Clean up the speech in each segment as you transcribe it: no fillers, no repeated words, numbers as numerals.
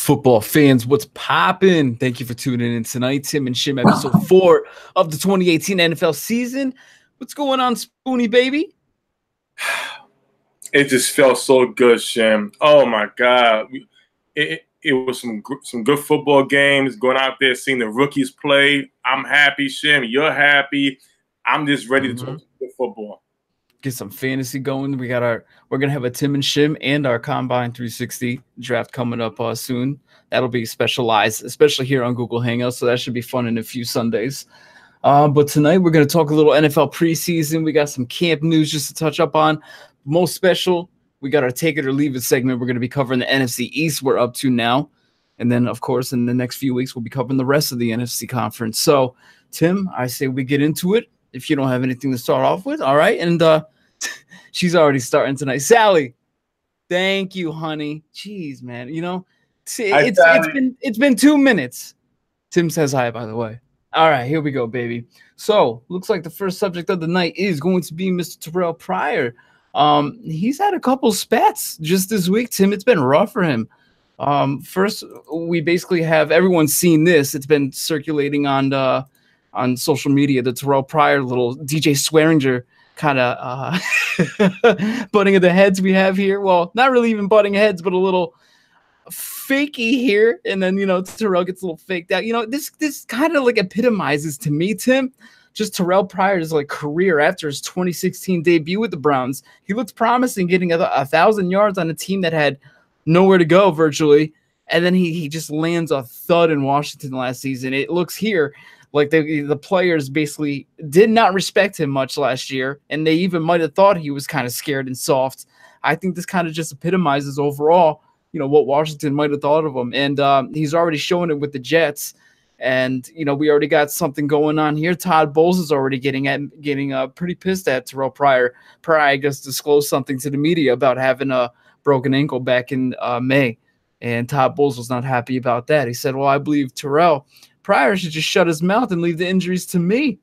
Football fans, what's poppin'? Thank you for tuning in tonight. Tim and Shim, episode 4 of the 2018 NFL season. What's going on, Spoony baby? It just felt so good, Shim. Oh my God, it was some good football games. Going out there, seeing the rookies play. I'm happy, Shim. You're happy. I'm just ready to talk good football. Get some fantasy going. We're gonna have a Tim and Shim and our Combine 360 draft coming up soon. That'll be specialized, especially here on Google Hangouts. So that should be fun in a few Sundays. But tonight we're gonna talk a little NFL preseason. We got some camp news just to touch up on. Most special, we got our take it or leave it segment. We're gonna be covering the NFC East. We're up to now, and then of course in the next few weeks we'll be covering the rest of the NFC conference. So Tim, I say we get into it. If you don't have anything to start off with, all right. And she's already starting tonight. Sally, thank you, honey. Jeez, man. You know, it's been 2 minutes. Tim says hi, by the way. All right, here we go, baby. So looks like the first subject of the night is going to be Mr. Terrell Pryor. He's had a couple spats just this week, Tim. It's been rough for him. First, we basically have everyone seen this. It's been circulating on social media, the Terrell Pryor little DJ Swearinger kind of butting of the heads we have here. Well, not really even butting heads, but a little fakey here. And then, you know, Terrell gets a little faked out. You know, this kind of like epitomizes to me, Tim, just Terrell Pryor's like career after his 2016 debut with the Browns. He looked promising, getting 1,000 yards on a team that had nowhere to go virtually. And then he just lands a thud in Washington last season. It looks here like the players basically did not respect him much last year, and they even might have thought he was kind of scared and soft. I think this kind of just epitomizes overall, you know, what Washington might have thought of him. And he's already showing it with the Jets. And, you know, we already got something going on here. Todd Bowles is already getting pretty pissed at Terrell Pryor. Pryor, I guess, disclosed something to the media about having a broken ankle back in May. And Todd Bowles was not happy about that. He said, well, I believe Terrell Pryor should just shut his mouth and leave the injuries to me.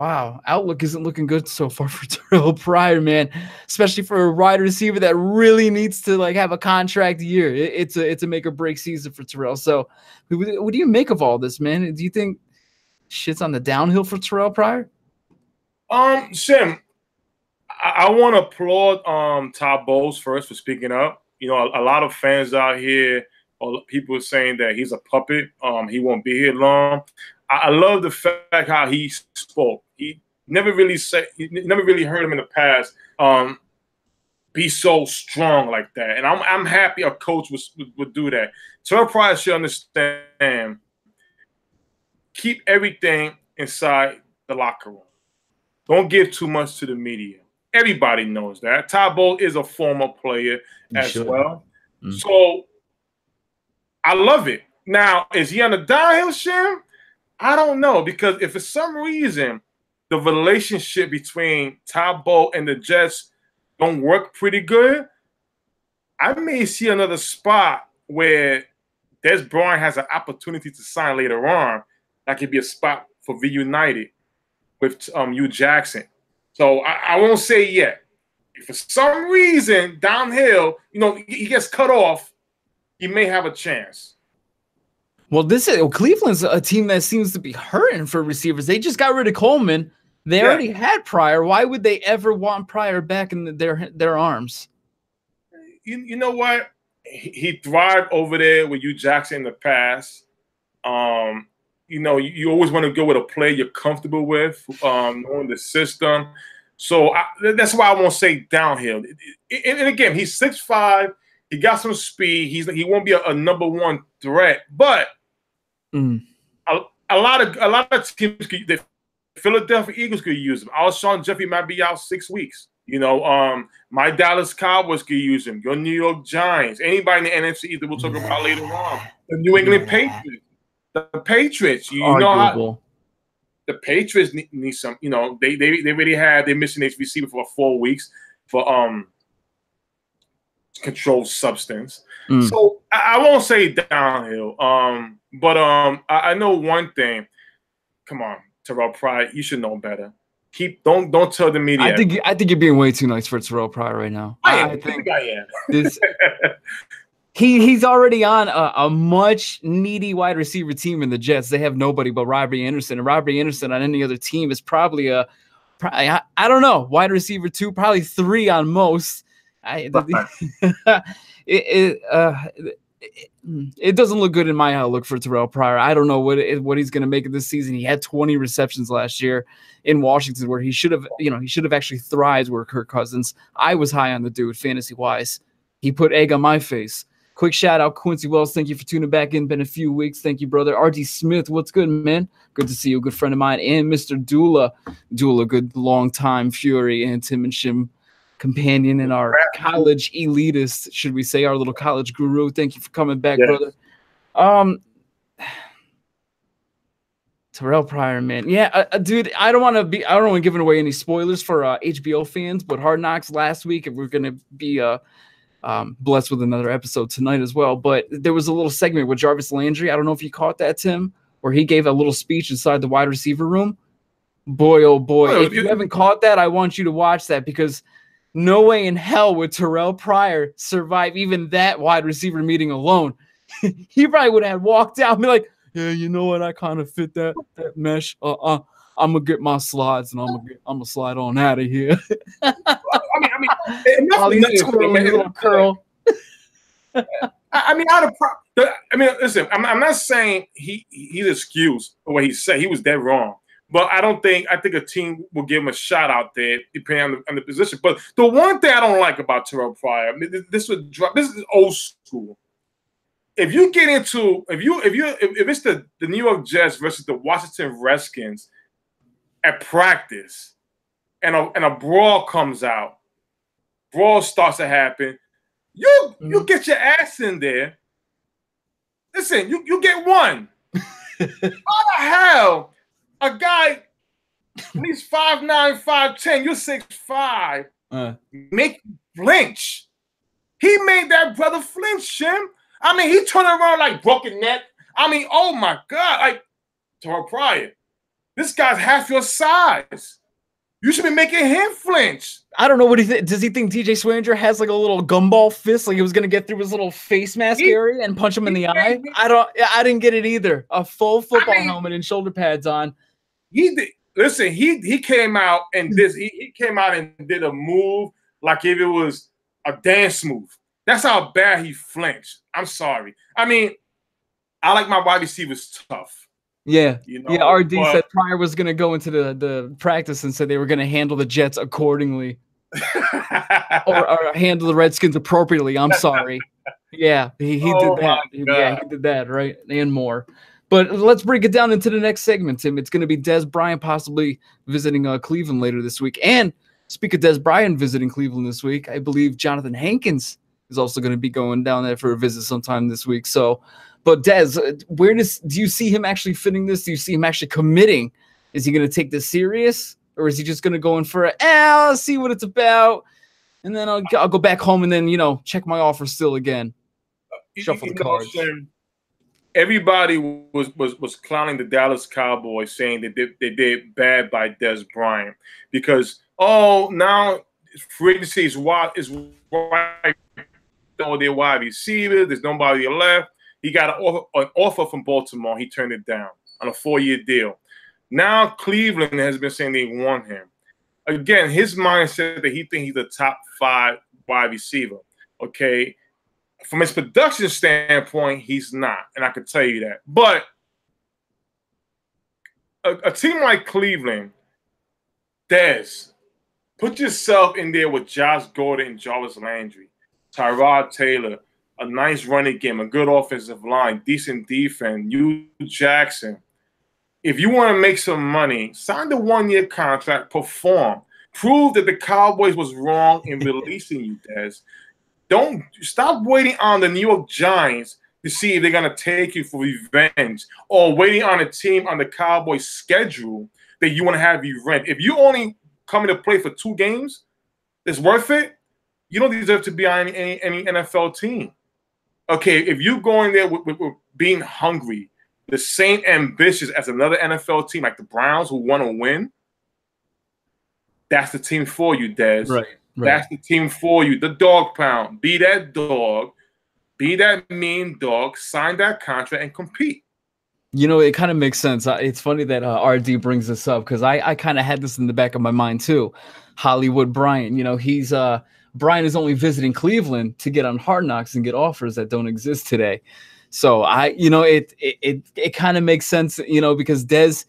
Wow, outlook isn't looking good so far for Terrell Pryor, man. Especially for a wide receiver that really needs to like have a contract year. It's a make or break season for Terrell. So, what do you make of all this, man? Do you think shit's on the downhill for Terrell Pryor? Shim, I want to applaud Todd Bowles first for speaking up. You know, a lot of fans out here, people are saying that he's a puppet. He won't be here long. I love the fact how he spoke. He never really heard him in the past be so strong like that. And I'm happy a coach would do that. Terrell Pryor should understand. Keep everything inside the locker room. Don't give too much to the media. Everybody knows that. Todd Bowles is a former player as well. So I love it. Now, is he on the downhill, Shim? I don't know, because if for some reason the relationship between Todd Bowles and the Jets don't work pretty good, I may see another spot where Des Bryant has an opportunity to sign later on. That could be a spot for V United with Hugh Jackson. So I won't say yet. If for some reason downhill, you know, he gets cut off, he may have a chance. Well, Cleveland's a team that seems to be hurting for receivers. They just got rid of Coleman. They already had Pryor. Why would they ever want Pryor back in their arms? You know what? He thrived over there with Hugh Jackson in the past. You know, you always want to go with a player you're comfortable with, knowing the system. So that's why I won't say downhill. And again, he's 6'5". He got some speed. He won't be a number one threat, but a lot of teams, the Philadelphia Eagles could use him. Alshon Jeffrey might be out 6 weeks. You know, my Dallas Cowboys could use him. Your New York Giants, anybody in the NFC that we'll talk about later on. The New England Patriots. The Patriots, you know how the Patriots need some. You know, they already had their missing age receiver for 4 weeks for controlled substance. So I won't say downhill. But I know one thing. Come on, Terrell Pryor, you should know better. Don't tell the media. I think you're being way too nice for Terrell Pryor right now. I think I am. He's already on a much needy wide receiver team in the Jets. They have nobody but Robbie Anderson, and Robbie Anderson on any other team is probably I don't know, wide receiver 2, probably 3 on most. It doesn't look good in my outlook for Terrell Pryor. I don't know what he's going to make of this season. He had 20 receptions last year in Washington, where he should have actually thrived with Kirk Cousins. I was high on the dude fantasy wise. He put egg on my face. Quick shout out, Quincy Wells. Thank you for tuning back in. Been a few weeks. Thank you, brother. RD Smith, what's good, man? Good to see you. Good friend of mine. And Mr. Dula, good long-time Fury and Tim and Shim companion and our college elitist, should we say, our little college guru. Thank you for coming back, brother. Terrell Pryor, man. Yeah, dude, I don't want to give away any spoilers for HBO fans, but Hard Knocks last week, and we're going to be blessed with another episode tonight as well. But there was a little segment with Jarvis Landry. I don't know if you caught that, Tim, where he gave a little speech inside the wide receiver room. Boy, oh boy. If you haven't caught that, I want you to watch that, because no way in hell would Terrell Pryor survive even that wide receiver meeting alone. He probably would have walked out and be like, yeah, you know what? I kind of fit that mesh. I'm gonna get my slides and I'm gonna slide on out of here. Little curl. Listen. I'm not saying he's excused for what he said. He was dead wrong. But I think a team will give him a shot out there, depending on the position. But the one thing I don't like about Terrell Pryor, this is old school. If you get into if it's the New York Jets versus the Washington Redskins at practice, and a brawl comes out, brawl starts to happen, you get your ass in there. Listen, you get one. How the hell a guy, when he's 5'9", 5'10", you're 6'5", make you flinch? He made that brother flinch, Jim. I mean, he turned around like broken neck. I mean, oh my God. Like, Terrell Pryor, this guy's half your size. You should be making him flinch. I don't know what he thinks. Does he think TJ Swanger has like a little gumball fist, like he was gonna get through his little face mask area and punch him in the eye? I didn't get it either. A full football helmet and shoulder pads on. He did. Listen, he came out and he came out and did a move like if it was a dance move. That's how bad he flinched. I'm sorry. I mean, I like my wide receivers tough. Yeah. RD said Pryor was going to go into the practice and said they were going to handle the Jets accordingly. or handle the Redskins appropriately. I'm sorry. Yeah, he did that. Yeah, he did that, right? And more. But let's break it down into the next segment, Tim. It's going to be Dez Bryant possibly visiting Cleveland later this week. And speak of Dez Bryant visiting Cleveland this week, I believe Jonathan Hankins is also going to be going down there for a visit sometime this week. So, but Dez, where do you see him actually fitting this? Do you see him actually committing? Is he going to take this serious, or is he just going to go in for let's see what it's about, and then I'll go back home and then check my offer still again, shuffle the cards. Everybody was clowning the Dallas Cowboys, saying that they did bad by Dez Bryant because now free agency is wide their wide receiver. There's nobody left. He got an offer from Baltimore. He turned it down on a 4-year deal. Now Cleveland has been saying they want him. Again, his mindset that he thinks he's a top 5 wide receiver. Okay. From his production standpoint, he's not, and I can tell you that. But a team like Cleveland, Dez, put yourself in there with Josh Gordon and Jarvis Landry, Tyrod Taylor, a nice running game, a good offensive line, decent defense, Hugh Jackson. If you want to make some money, sign the 1-year contract, perform. Prove that the Cowboys was wrong in releasing you, Dez. Don't stop waiting on the New York Giants to see if they're going to take you for revenge, or waiting on a team on the Cowboys schedule that you want to have you rent. If you only come to play for 2 games, it's worth it. You don't deserve to be on any NFL team. Okay, if you go in there with being hungry, the same ambitious as another NFL team like the Browns who want to win, that's the team for you, Dez. Right. That's the team for you. The dog pound. Be that dog. be that mean dog, sign that contract, and compete. You know, it kind of makes sense. It's funny that RD brings this up because I kind of had this in the back of my mind too. Hollywood Brian, you know, he's Brian is only visiting Cleveland to get on Hard Knocks and get offers that don't exist today. So you know, it kind of makes sense, you know, because Dez,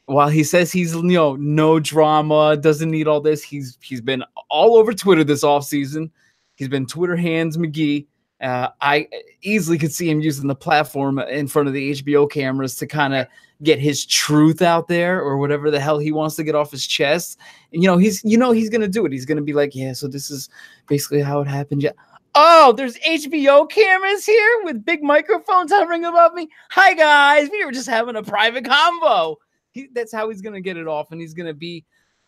while he says he's, you know, no drama, doesn't need all this, he's been all over Twitter this offseason. He's been Twitter hands McGee. I easily could see him using the platform in front of the HBO cameras to kind of get his truth out there or whatever the hell he wants to get off his chest. And, he's going to do it. He's going to be like, yeah, so this is basically how it happened. Yeah. Oh, there's HBO cameras here with big microphones hovering above me. Hi, guys. We were just having a private convo. That's how he's going to get it off. And he's going to be,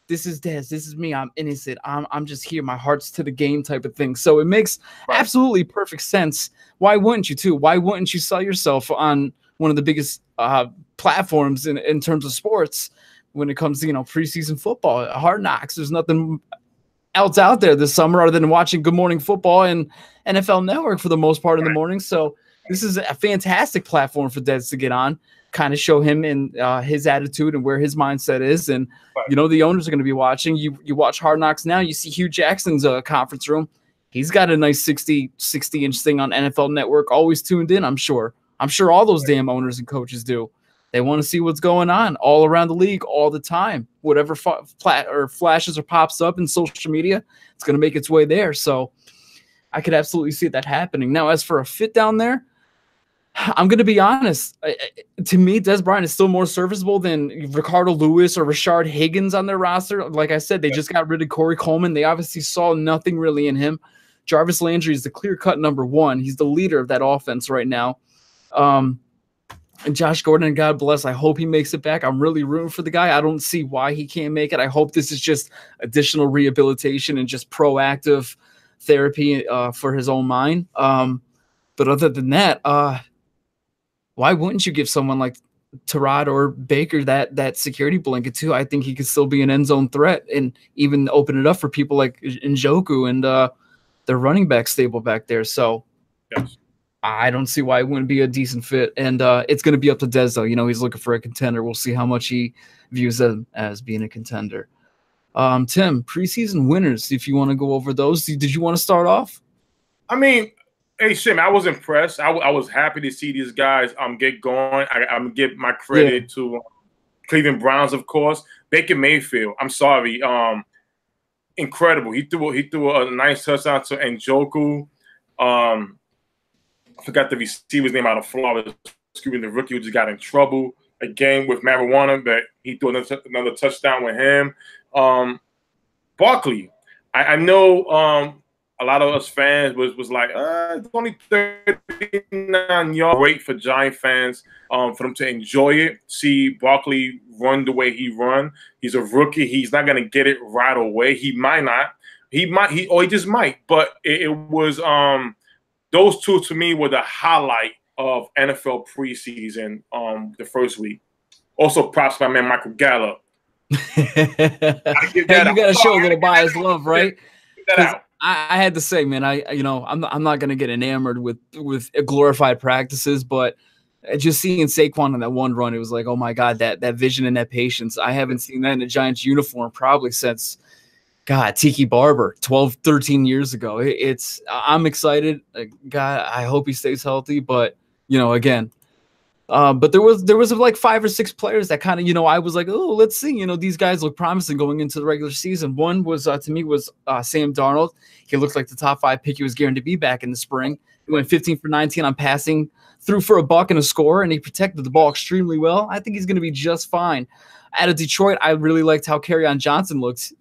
this is Dez. This is me. I'm innocent. I'm just here. My heart's to the game type of thing. So it makes absolutely perfect sense. Why wouldn't you too? Why wouldn't you sell yourself on one of the biggest platforms in terms of sports when it comes to, preseason football, Hard Knocks? There's nothing else out there this summer other than watching Good Morning Football and NFL Network for the most part in the morning. So this is a fantastic platform for Dez to get on, kind of show him in his attitude and where his mindset is. And, the owners are going to be watching. You watch Hard Knocks now, you see Hugh Jackson's conference room. He's got a nice 60-inch thing on NFL Network, always tuned in, I'm sure. I'm sure all those damn owners and coaches do. They want to see what's going on all around the league all the time. Whatever flashes or pops up in social media, it's going to make its way there. So I could absolutely see that happening. Now, as for a fit down there, I'm going to be honest. To me, Dez Bryant is still more serviceable than Ricardo Lewis or Rashard Higgins on their roster. Like I said, they just got rid of Corey Coleman. They obviously saw nothing really in him. Jarvis Landry is the clear-cut number one. He's the leader of that offense right now. And Josh Gordon, God bless, I hope he makes it back. I'm really rooting for the guy. I don't see why he can't make it. I hope this is just additional rehabilitation and just proactive therapy for his own mind. But other than that, why wouldn't you give someone like Tyrod or Baker that security blanket too? I think he could still be an end zone threat and even open it up for people like Njoku and their running back stable back there. So yes. I don't see why it wouldn't be a decent fit. And it's going to be up to Dez, though. He's looking for a contender. We'll see how much he views them as being a contender. Tim, preseason winners, if you want to go over those. Did you want to start off? I mean, hey, Shim, I was impressed. I was happy to see these guys get going. I'm give my credit to Cleveland Browns, of course. Baker Mayfield, I'm sorry, incredible. He threw a nice touchdown to Njoku. I forgot the receiver's name out of Florida. Excuse me, the rookie who just got in trouble again with marijuana, but he threw another touchdown with him. Barkley, I know a lot of us fans was like, it's only 39 yards. Great for Giant fans for them to enjoy it. See Barkley run the way he run. He's a rookie. He's not going to get it right away. He might not. He just might. But it was those two to me were the highlight of NFL preseason the first week. Also, props to my man Michael Gallup. You got to show a little biased love, right? I had to say, man, I'm not gonna get enamored with glorified practices, but just seeing Saquon on that one run, it was like, oh my God, that vision and that patience. I haven't seen that in a Giants uniform probably since Tiki Barber 12, 13 years ago. I'm excited. God, I hope he stays healthy, but again. But there was like 5 or 6 players that kind of, I was like, oh, let's see. These guys look promising going into the regular season. One was, to me, was Sam Darnold. He looked like the top 5 pick. He was guaranteed to be back in the spring. He went 15 for 19 on passing, threw for a buck and a score, and he protected the ball extremely well. I think he's going to be just fine. Out of Detroit, I really liked how Kerryon Johnson looked.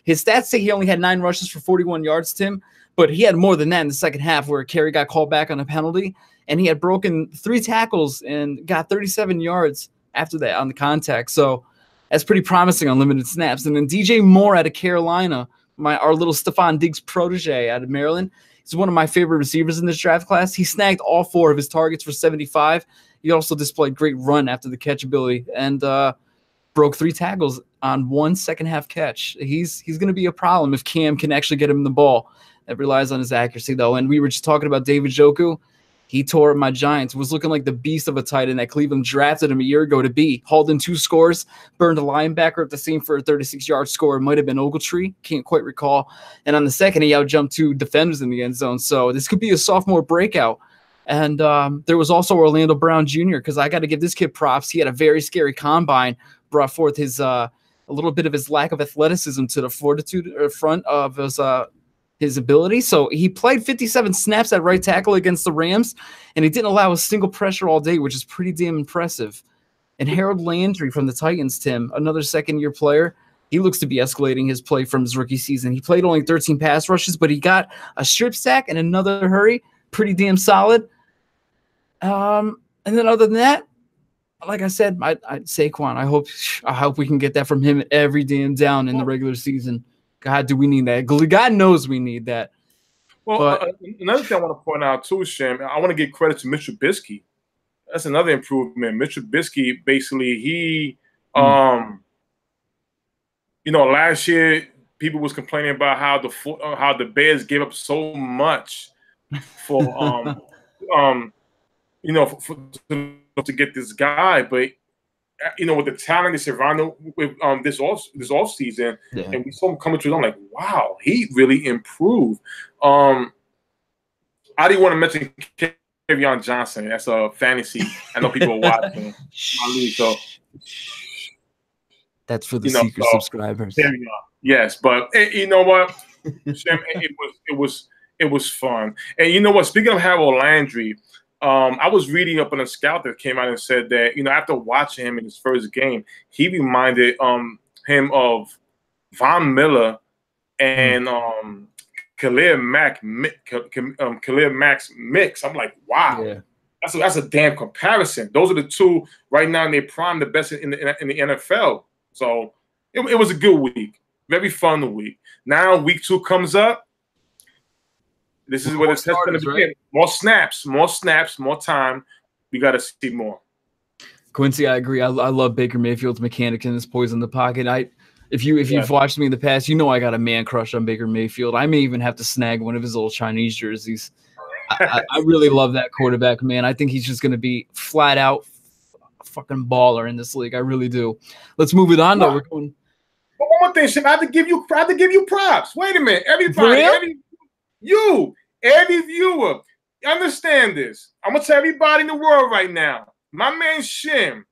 His stats say he only had 9 rushes for 41 yards, Tim, but he had more than that in the second half where Kerry got called back on a penalty. And he had broken 3 tackles and got 37 yards after that on the contact. So that's pretty promising on limited snaps. And then DJ Moore out of Carolina, our little Stephon Diggs protege out of Maryland. He's one of my favorite receivers in this draft class. He snagged all 4 of his targets for 75. He also displayed great run after the catch ability and broke 3 tackles on 1 second-half catch. He's going to be a problem if Cam can actually get him the ball. That relies on his accuracy, though. And we were just talking about David Njoku. He tore up my Giants, was looking like the beast of a tight end that Cleveland drafted him a year ago to be. Hauled in 2 scores, burned a linebacker at the seam for a 36-yard score. It might have been Ogletree, can't quite recall. And on the second, he outjumped 2 defenders in the end zone. So this could be a sophomore breakout. And there was also Orlando Brown Jr., because I got to give this kid props. He had a very scary combine, brought forth his a little bit of his lack of athleticism to the fortitude or front of his ability. So he played 57 snaps at right tackle against the Rams, and he didn't allow a single pressure all day, which is pretty damn impressive. And Harold Landry from the Titans, Tim, another second-year player, he looks to be escalating his play from his rookie season. He played only 13 pass rushes, but he got a strip sack and another hurry. Pretty damn solid. And then other than that, like I said, Saquon, I hope we can get that from him every damn down in the regular season. God, do we need that? God knows we need that. Well, another thing I want to point out too, Shem, I want to give credit to Mitch Trubisky. That's another improvement. Mitch Trubisky, basically, he, last year people was complaining about how the Bears gave up so much for, to get this guy, but with the talent they surrounded with this off season, and we saw him coming through. I'm like, wow, he really improved. I didn't want to mention Kerryon Johnson. That's a fantasy. I know people are watching my league, so that's for the secret subscribers. Yes, but you know what, it was fun. And you know what? Speaking of Harold Landry. I was reading up on a scout that came out and said that, after watching him in his first game, he reminded him of Von Miller and Khalil Mack's mix. I'm like, wow, that's a damn comparison. Those are the two right now in their prime, the best in the NFL. So it was a good week, very fun week. Now week 2 comes up. This is what it's going to begin. Right? More snaps, more time. We got to see more. Quincy, I agree. I love Baker Mayfield's mechanic and his poise in the pocket. If you've watched me in the past, I got a man crush on Baker Mayfield. I may even have to snag one of his old Chinese jerseys. I really love that quarterback, man. I think he's just going to be flat out fucking baller in this league. I really do. Let's move it on, though. We're going. One more thing, Shim. I have to give you props. Wait a minute, everybody. Every viewer, understand this. I'm going to tell everybody in the world right now. My man Shim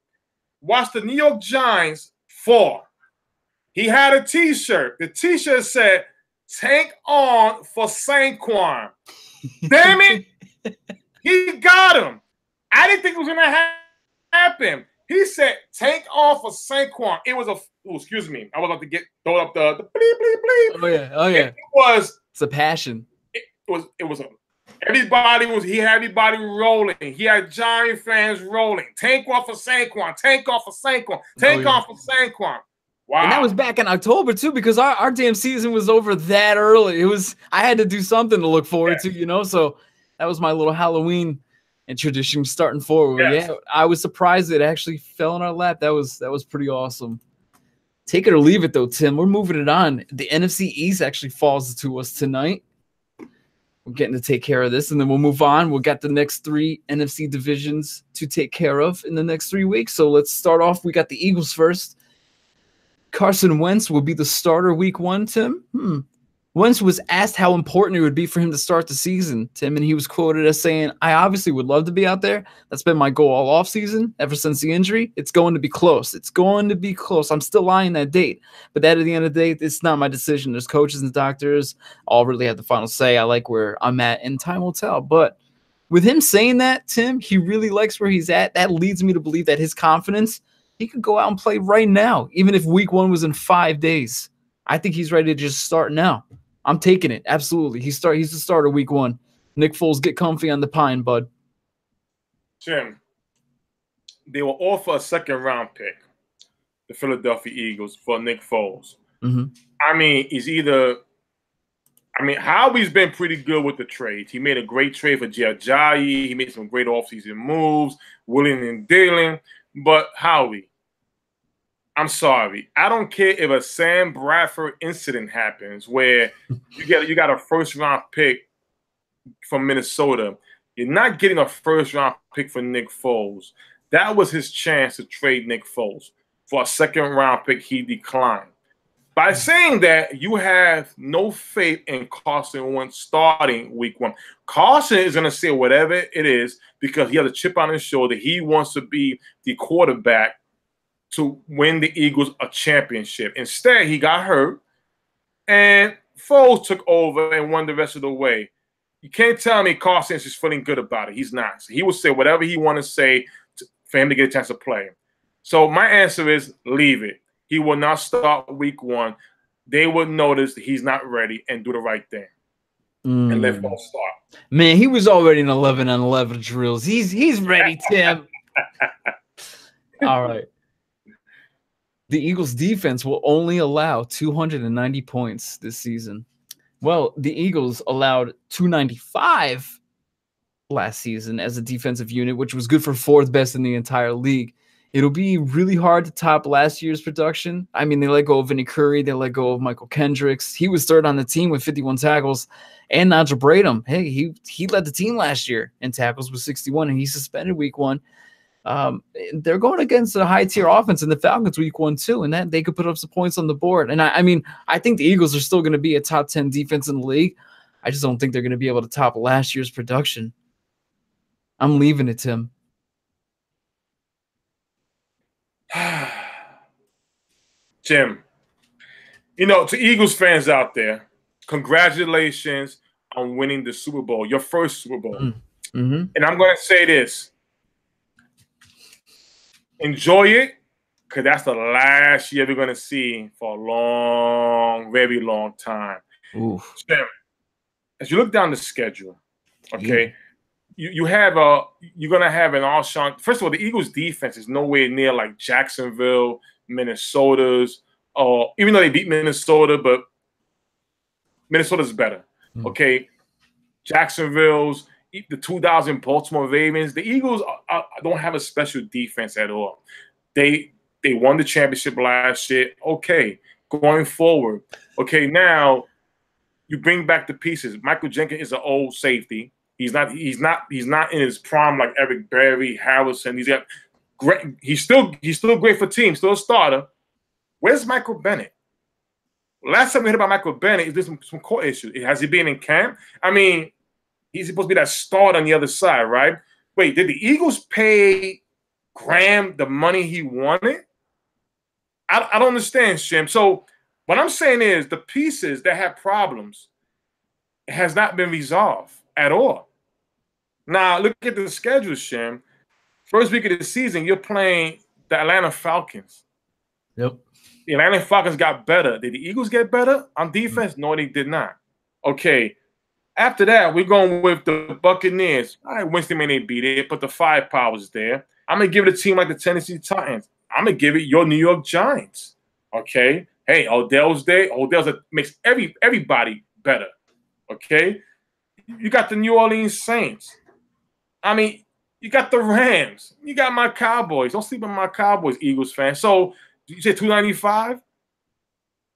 watched the New York Giants fall. He had a T-shirt. The T-shirt said, "Tank on for Saquon." Damn it. He got him. I didn't think it was going to happen. He said, "Tank on for Saquon." It was excuse me. I was about to throw up the bleep, bleep, bleep. Oh, yeah. It's a passion. He had everybody rolling. He had Giant fans rolling. Tank off for Saquon. Tank off for Saquon. Tank off for Saquon. Wow. And that was back in October too, because our damn season was over that early. I had to do something to look forward to, so that was my little Halloween and tradition starting forward. Yes. Yeah, I was surprised it actually fell in our lap. That was pretty awesome. Take it or leave it though, Tim. We're moving it on. The NFC East actually falls to us tonight. We're getting to take care of this, and then we'll move on. We'll get the next 3 NFC divisions to take care of in the next 3 weeks. So let's start off. We got the Eagles first. Carson Wentz will be the starter week 1, Tim. Wentz was asked how important it would be for him to start the season, Tim, and he was quoted as saying, "I obviously would love to be out there. That's been my goal all offseason, ever since the injury. It's going to be close. It's going to be close. I'm still eyeing that date. But that at the end of the day, it's not my decision. There's coaches and doctors all really have the final say. I like where I'm at, and time will tell." But with him saying that, Tim, he really likes where he's at. That leads me to believe that his confidence, he could go out and play right now, even if week 1 was in 5 days. I think he's ready to just start now. I'm taking it. Absolutely. He's the starter week 1. Nick Foles, get comfy on the pine, bud. Jim, they will offer a 2nd-round pick, the Philadelphia Eagles, for Nick Foles. Mm-hmm. Howie's been pretty good with the trades. He made a great trade for Ajayi. He made some great offseason moves, willing and dealing. But Howie, I'm sorry. I don't care if a Sam Bradford incident happens where you got a 1st-round pick from Minnesota. You're not getting a first-round pick for Nick Foles. That was his chance to trade Nick Foles for a second-round pick. He declined. By saying that, you have no faith in Carson Wentz starting week 1. Carson is going to say whatever it is because he has a chip on his shoulder. He wants to be the quarterback to win the Eagles a championship. Instead, he got hurt, and Foles took over and won the rest of the way. You can't tell me Carson is just feeling good about it. He's not. So he will say whatever he want to say for him to get a chance to play. So my answer is leave it. He will not start week 1. They will notice that he's not ready and do the right thing. And let Foles start. Man, he was already in 11-on-11 drills. He's ready, Tim. All right. The Eagles defense will only allow 290 points this season. Well, the Eagles allowed 295 last season as a defensive unit, which was good for 4th best in the entire league. It'll be really hard to top last year's production. I mean, they let go of Vinny Curry. They let go of Michael Kendricks. He was 3rd on the team with 51 tackles. And Najee Bradham, hey, he led the team last year in tackles with 61, and he suspended week 1. They're going against a high-tier offense in the Falcons week 1 too, and that they could put up some points on the board. And I mean, I think the Eagles are still going to be a top 10 defense in the league. I just don't think they're going to be able to top last year's production. I'm leaving it, Tim. Jim, to Eagles fans out there, congratulations on winning the Super Bowl, your first Super Bowl. Mm-hmm. And I'm going to say this. Enjoy it, because that's the last year we're going to see for a long, very long time. Oof. Jim, as you look down the schedule, okay, you're going to have an Alshon. First of all, the Eagles defense is nowhere near like Jacksonville, Minnesota's, or even though they beat Minnesota, but Minnesota's better. Okay, Jacksonville's, the 2000 Baltimore Ravens. The Eagles don't have a special defense at all. They won the championship last year. Okay, going forward. Okay, now you bring back the pieces. Michael Jenkins is an old safety. He's not in his prime like Eric Berry, Harrison. He's got great. He's still great for teams. Still a starter. Where's Michael Bennett? Last time we heard about Michael Bennett, is there some core issue? Has he been in camp? I mean, he's supposed to be that starter on the other side, right? Wait, did the Eagles pay Graham the money he wanted? I don't understand, Shim. So what I'm saying is the pieces that have problems has not been resolved at all. Now, look at the schedule, Shim. First week of the season, you're playing the Atlanta Falcons. Yep. The Atlanta Falcons got better. Did the Eagles get better on defense? No, they did not. Okay. After that, we're going with the Buccaneers. All right, Winston may beat it, but the firepower's there. I'm going to give it a team like the Tennessee Titans. I'm going to give it your New York Giants. Okay? Hey, Odell's there. Odell's makes everybody better. Okay? You got the New Orleans Saints. I mean, you got the Rams. You got my Cowboys. Don't sleep on my Cowboys, Eagles fans. So, you said 295?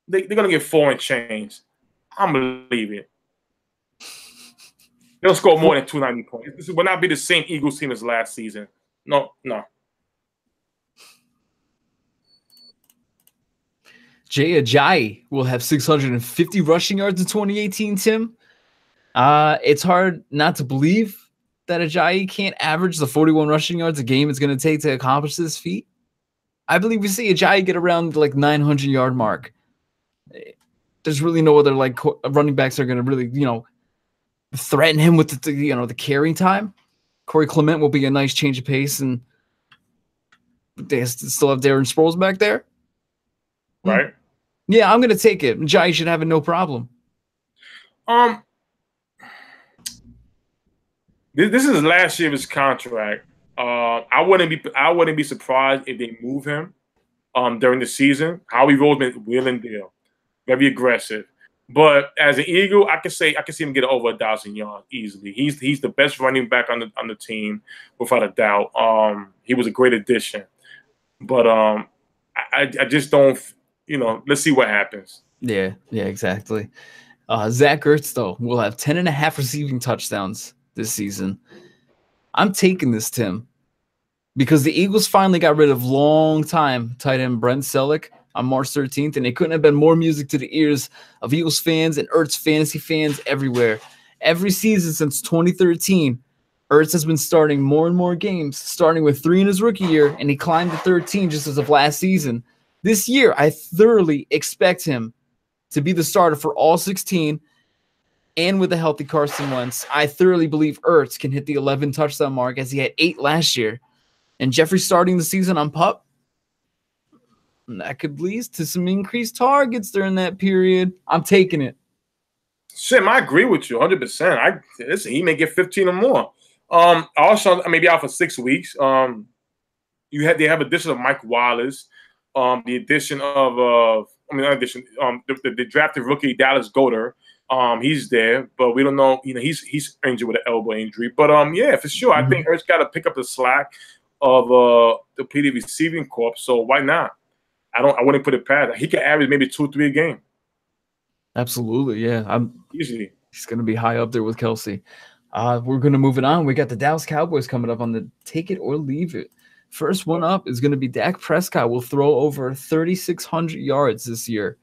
They're going to get 4 and change. I'm going to leave it. They'll score more than 290 points. This will not be the same Eagles team as last season. No. Jay Ajayi will have 650 rushing yards in 2018, Tim. It's hard not to believe that Ajayi can't average the 41 rushing yards a game it's going to take to accomplish this feat. I believe we see Ajayi get around like 900-yard mark. There's really no other like running backs that are going to really, threaten him with the carry time. Corey Clement will be a nice change of pace, and they still have Darren Sproles back there. Right. Yeah, I'm going to take it. Ajayi should have it no problem. This is last year of his contract. I wouldn't be surprised if they move him during the season. Howie Roseman will and deal. Very aggressive. But as an Eagle, I can see him get over 1,000 yards easily. He's the best running back on the team, without a doubt. He was a great addition. But I just don't, let's see what happens. Yeah, exactly. Zach Ertz, though, will have 10.5 receiving touchdowns this season. I'm taking this, Tim, because the Eagles finally got rid of long-time tight end Brent Selleck on March 13th, and it couldn't have been more music to the ears of Eagles fans and Ertz fantasy fans everywhere. Every season since 2013, Ertz has been starting more and more games, starting with 3 in his rookie year, and he climbed to 13 just as of last season. This year, I thoroughly expect him to be the starter for all 16, and with a healthy Carson Wentz, I thoroughly believe Ertz can hit the 11 touchdown mark as he had 8 last year. And Jeffrey starting the season on PUP, that could lead to some increased targets during that period. I'm taking it. Sim, I agree with you 100%. Listen, he may get 15 or more. Also, maybe out for 6 weeks. They have addition of Mike Wallace, the addition of the drafted rookie Dallas Goedert. He's there, but we don't know. He's injured with an elbow injury. But yeah, for sure, I think Ertz got to pick up the slack of the PD receiving corps. So why not? I wouldn't put it past. He could average maybe 2-3 a game. Absolutely, yeah. Easily. He's going to be high up there with Kelsey. We're going to move it on. We got the Dallas Cowboys coming up on the take it or leave it. First one up is going to be Dak Prescott will throw over 3,600 yards this year.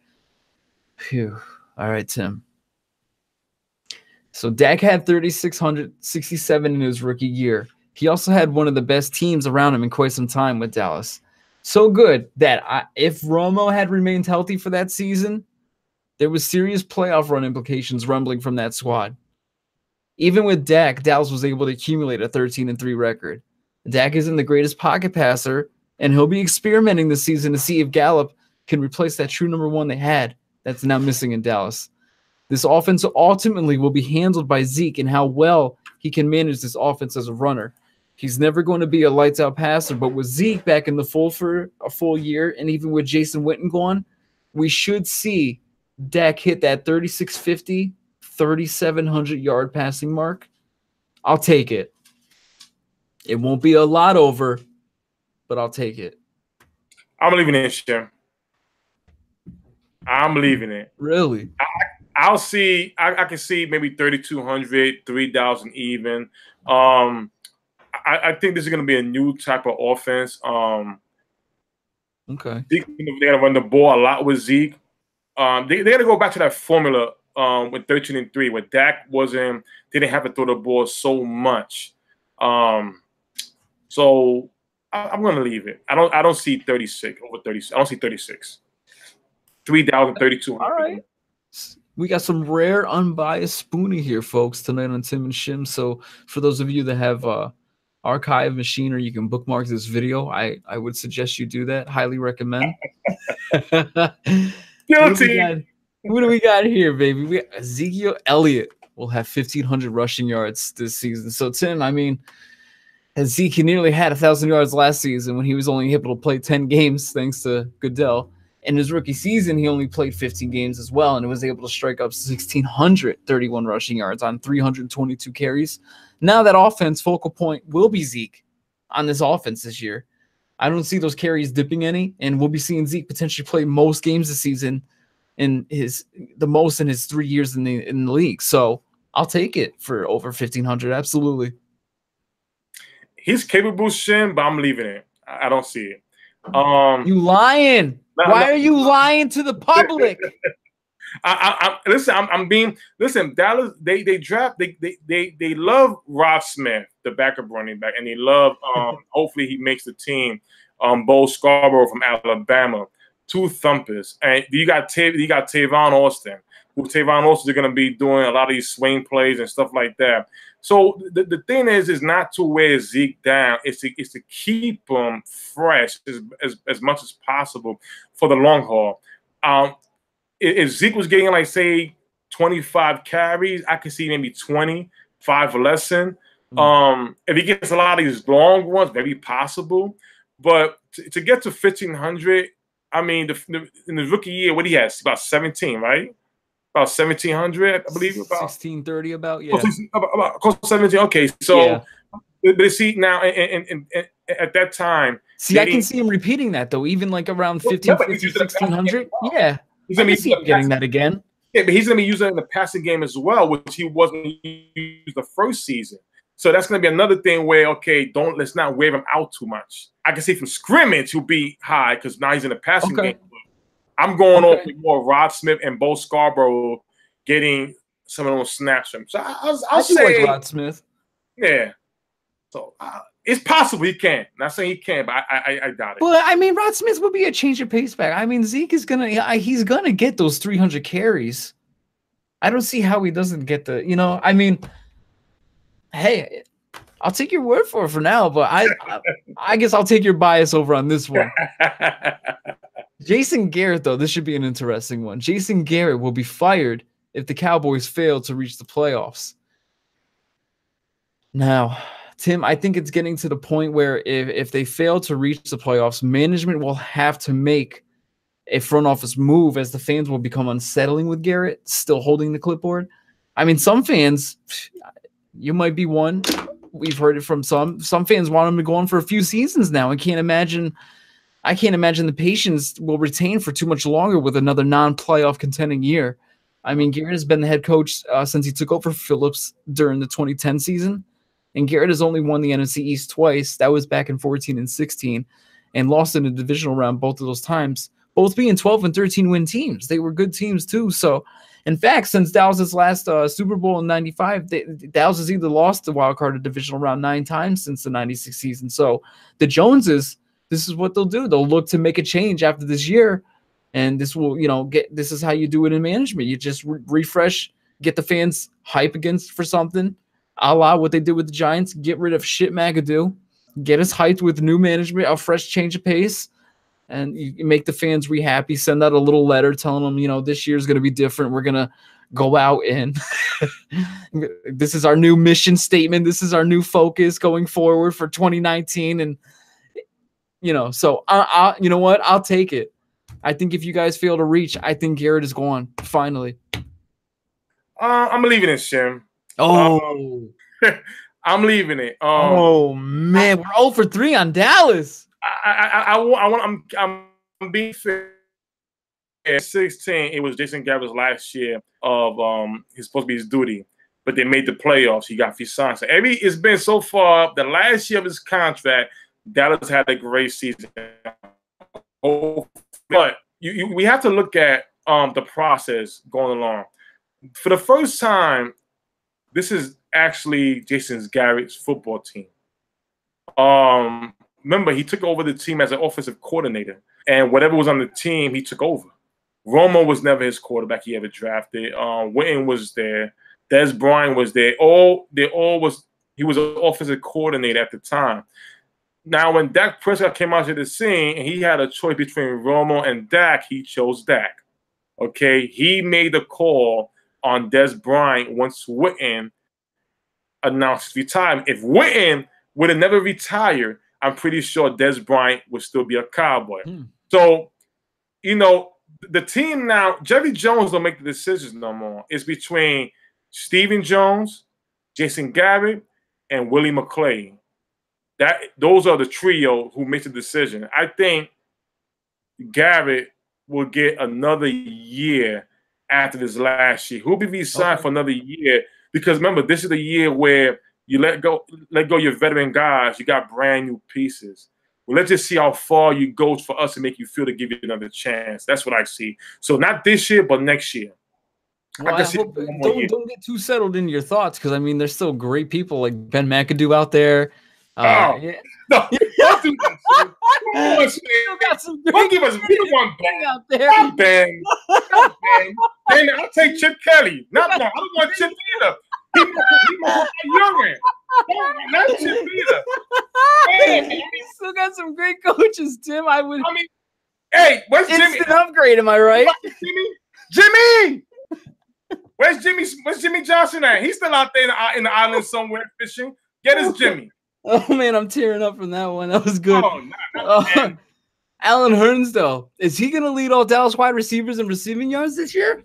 Phew. All right, Tim. So Dak had 3,667 in his rookie year. He also had one of the best teams around him in quite some time with Dallas. So good that if Romo had remained healthy for that season, there was serious playoff run implications rumbling from that squad. Even with Dak, Dallas was able to accumulate a 13-3 record. Dak isn't the greatest pocket passer, and he'll be experimenting this season to see if Gallup can replace that true number 1 they had that's now missing in Dallas. This offense ultimately will be handled by Zeke and how well he can manage this offense as a runner. He's never going to be a lights-out passer, but with Zeke back in the fold for a full year, and even with Jason Witten gone, we should see Dak hit that 3,650, 3,700-yard passing mark. I'll take it. It won't be a lot over, but I'll take it. I'm leaving it, Shem. I'm leaving it. Really? I'll see. I can see maybe 3,200, 3,000 even. I think this is going to be a new type of offense. Okay. They're going to run the ball a lot with Zeke. They got to go back to that formula with 13-3, where Dak didn't have to throw the ball so much. So I'm going to leave it. I don't see 36 over 36. I don't see 36. 3,000, 3,200. All right. We got some rare unbiased Spoonie here, folks, tonight on Tim and Shim. So for those of you that have archive machine or you can bookmark this video, I would suggest you do that. Highly recommend. Guilty. What do we got here, baby? Ezekiel Elliott will have 1,500 rushing yards this season. So, Tim, I mean, Ezekiel nearly had 1,000 yards last season when he was only able to play 10 games thanks to Goodell. In his rookie season, he only played 15 games as well, and was able to strike up 1,631 rushing yards on 322 carries. Now that offense focal point will be Zeke on this offense this year. I don't see those carries dipping any, and we'll be seeing Zeke potentially play most games this season the most in his 3 years in the league. So I'll take it for over 1,500. Absolutely. He's capable, Shin, but I'm leaving it. I don't see it. You lying? Why are you lying to the public? Listen. Dallas, they love Rod Smith, the backup running back, and they love. Hopefully, he makes the team. Bo Scarborough from Alabama, 2 thumpers, and you got Tavon Austin. Tavon Austin is going to be doing a lot of these swing plays and stuff like that. So the thing is not to wear Zeke down. It's to keep him fresh as much as possible for the long haul. If Zeke was getting, like, say, 25 carries, I could see maybe 25 less than. If he gets a lot of these long ones, maybe possible. But to get to 1,500, I mean, in the rookie year, what he has about 17, right? About 1,700, I believe. About 1,630, about, yeah. About close to 17. Okay, so but see now, and at that time, I can see him repeating that though, even like around 1,550, 1,600. Yeah, I can see him getting that again. Yeah, but he's going to be using it in the passing game as well, which he wasn't used the first season. So that's going to be another thing where, okay, let's not wear him out too much. I can see from scrimmage he'll be high because now he's in the passing game. I'm going off with more Rod Smith and Bo Scarborough getting some of those snaps from him. So I'll say like Rod Smith. Yeah. So it's possible he can. Not saying he can, but I doubt it. Well, I mean, Rod Smith would be a change of pace back. I mean, Zeke is he's gonna get those 300 carries. I don't see how he doesn't get the, I mean, hey, I'll take your word for it for now, but I guess I'll take your bias over on this one. Jason Garrett, though, this should be an interesting one. Jason Garrett will be fired if the Cowboys fail to reach the playoffs. Now, Tim, I think it's getting to the point where if they fail to reach the playoffs, management will have to make a front office move as the fans will become unsettling with Garrett still holding the clipboard. I mean, some fans, you might be one. We've heard it from some. Some fans want him to go on for a few seasons now. I can't imagine the patience will retain for too much longer with another non-playoff contending year. I mean, Garrett has been the head coach since he took over Phillips during the 2010 season. And Garrett has only won the NFC East twice. That was back in 14 and 16, and lost in the divisional round both of those times, both being 12 and 13 win teams. They were good teams too. So, in fact, since Dallas' last Super Bowl in 95, Dallas has either lost the wild card or divisional round 9 times since the 96 season. So the Joneses, this is what they'll do. They'll look to make a change after this year, and this will, this is how you do it in management. You just refresh, get the fans hype for something. A la what they did with the Giants, get rid of shit McAdoo, get us hyped with new management, a fresh change of pace, and you make the fans happy. Send out a little letter telling them, this year is going to be different. We're going to go out and this is our new mission statement. This is our new focus going forward for 2019. And, so you know what? I'll take it. I think if you guys fail to reach, I think Garrett is gone finally. I'm leaving it, Shim. Oh, I'm leaving it. Oh man, we're 0 for 3 on Dallas. I'm being fair. 16, it was Jason Garrett's last year of he's supposed to be his duty, but they made the playoffs. He got signed. So it's been so far the last year of his contract. Dallas had a great season, but we have to look at the process going along. For the first time, this is actually Jason Garrett's football team. Remember, he took over the team as an offensive coordinator, and whatever was on the team, he took over. Romo was never his quarterback he ever drafted. Witten was there. Des Bryant was there. He was an offensive coordinator at the time. Now, when Dak Prescott came out to the scene and he had a choice between Romo and Dak, he chose Dak. Okay, he made the call on Des Bryant once Witten announced his retirement. If Witten would have never retired, I'm pretty sure Des Bryant would still be a Cowboy. So, the team now, Jerry Jones don't make the decisions no more. It's between Stephen Jones, Jason Garrett, and Willie McClay. Those are the trio who makes the decision. I think Garrett will get another year after this last year. He'll be re-signed for another year because remember, this is the year where you let go your veteran guys. You got brand new pieces. Well, let's just see how far you go for us to make you feel to give you another chance. That's what I see. So not this year, but next year. Well, don't get too settled in your thoughts because, I mean, there's still great people like Ben McAdoo out there. No, don't do that. Don't give us one Ben out there. Not Ben. Ben, I'll take Chip Kelly. No, I don't want Chip either. He must be younger. Not Chip either. Hey, still got some great coaches, Tim. Hey, where's Jimmy? It's an upgrade, am I right? Jimmy! Where's Jimmy Johnson at? He's still out there in the island somewhere fishing. Get his Jimmy. Oh man, I'm tearing up from that one. That was good. Oh, Allen Hurns, though, is he going to lead all Dallas wide receivers in receiving yards this year?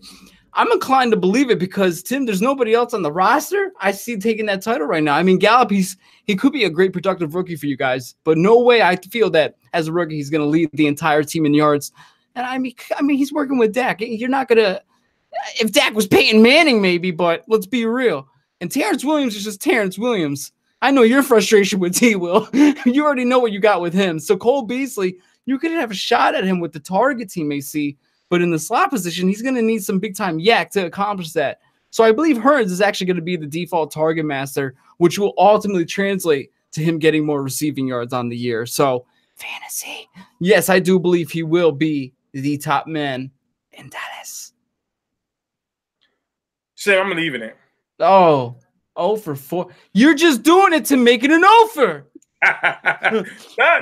I'm inclined to believe it because, Tim, there's nobody else on the roster I see taking that title right now. I mean, Gallup, he could be a great productive rookie for you guys, but no way I feel that as a rookie he's going to lead the entire team in yards. And I mean, he's working with Dak. You're not going to – if Dak was Peyton Manning maybe, but let's be real. And Terrence Williams is just Terrence Williams. I know your frustration with T. Will. You already know what you got with him. So Cole Beasley, you could have a shot at him with the targets he may see, but in the slot position, he's going to need some big time yak to accomplish that. So I believe Hurns is actually going to be the default target master, which will ultimately translate to him getting more receiving yards on the year. So fantasy, yes, I do believe he will be the top man in Dallas. Sam, I'm leaving it. Oh, 0 for 4. You're just doing it to make it an offer.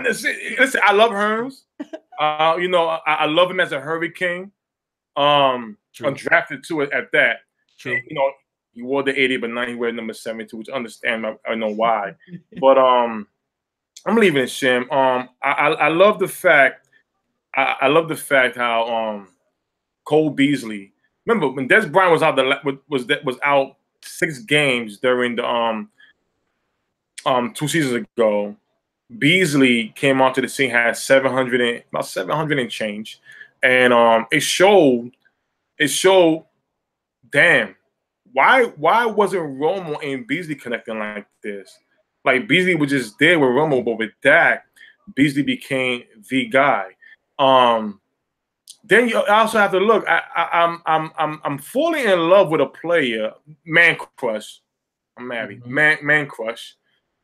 Listen, I love Hurns. You know, I love him as a Hurricane. Undrafted too at that. True. And, you know, he wore the 80, but now he wears number 72, which I understand. I know why. But I'm leaving it, Shim. I love the fact. I love the fact how Cole Beasley. Remember when Des Bryant was out was out 6 games during the 2 seasons ago. Beasley came onto the scene, had about 700 and change, and it showed. Damn, why wasn't Romo and Beasley connecting like this? Like Beasley was just there with Romo, but with Dak, Beasley became the guy. Then you also have to look. I'm fully in love with a player, man crush. I'm married, man crush.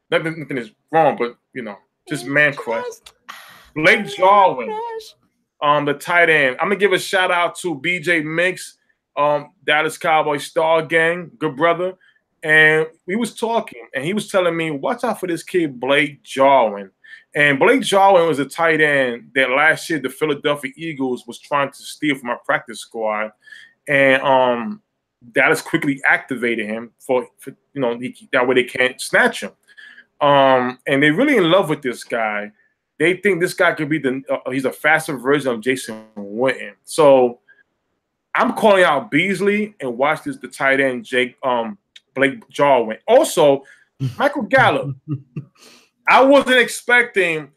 Nothing is wrong, but you know, just man crush. Blake Jarwin, the tight end. I'm gonna give a shout out to BJ Mix, Dallas Cowboy Star Gang, good brother. And we was talking, and he was telling me, watch out for this kid, Blake Jarwin. And Blake Jarwin was a tight end that last year the Philadelphia Eagles was trying to steal from our practice squad. And Dallas quickly activated him for you know, that way they can't snatch him. And they're really in love with this guy. They think this guy could be he's a faster version of Jason Witten. So I'm calling out Beasley and watch the tight end Blake Jarwin. Also, Michael Gallup. I wasn't expecting.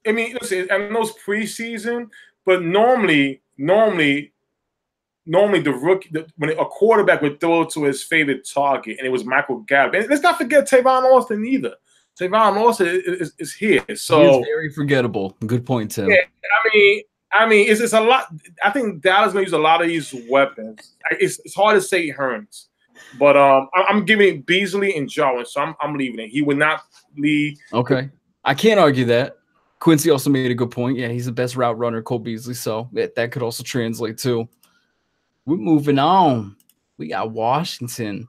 I mean, listen, I know it's preseason, but normally the rookie, when a quarterback would throw to his favorite target, and it was Michael Gallup. And let's not forget Tavon Austin either. Tavon Austin is here, so he is very forgettable. Good point, Tim. Yeah, I mean, it's a lot. I think Dallas gonna use a lot of these weapons. It's hard to say Hurns, but I'm giving Beasley and Jarwin, so I'm leaving it. He would not lead. Okay, I can't argue that. Quincy also made a good point. Yeah, he's the best route runner, Cole Beasley, so that could also translate too. We're moving on. We got Washington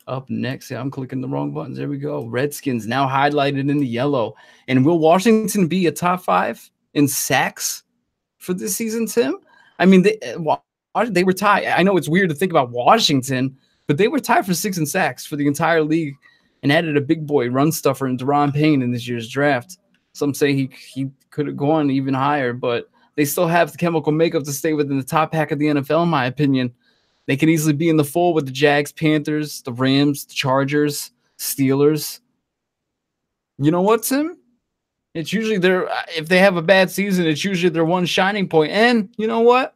up next. Yeah, I'm clicking the wrong buttons. There we go. Redskins now highlighted in the yellow. And will Washington be a top 5 in sacks for this season, Tim? I mean, they were tied. I know it's weird to think about Washington, but they were tied for 6th in sacks for the entire league and added a big boy run stuffer in Deron Payne in this year's draft. Some say he could have gone even higher, but they still have the chemical makeup to stay within the top pack of the NFL, in my opinion. They can easily be in the fold with the Jags, Panthers, the Rams, the Chargers, Steelers. You know what, Tim? It's usually if they have a bad season, it's usually their one shining point. And you know what?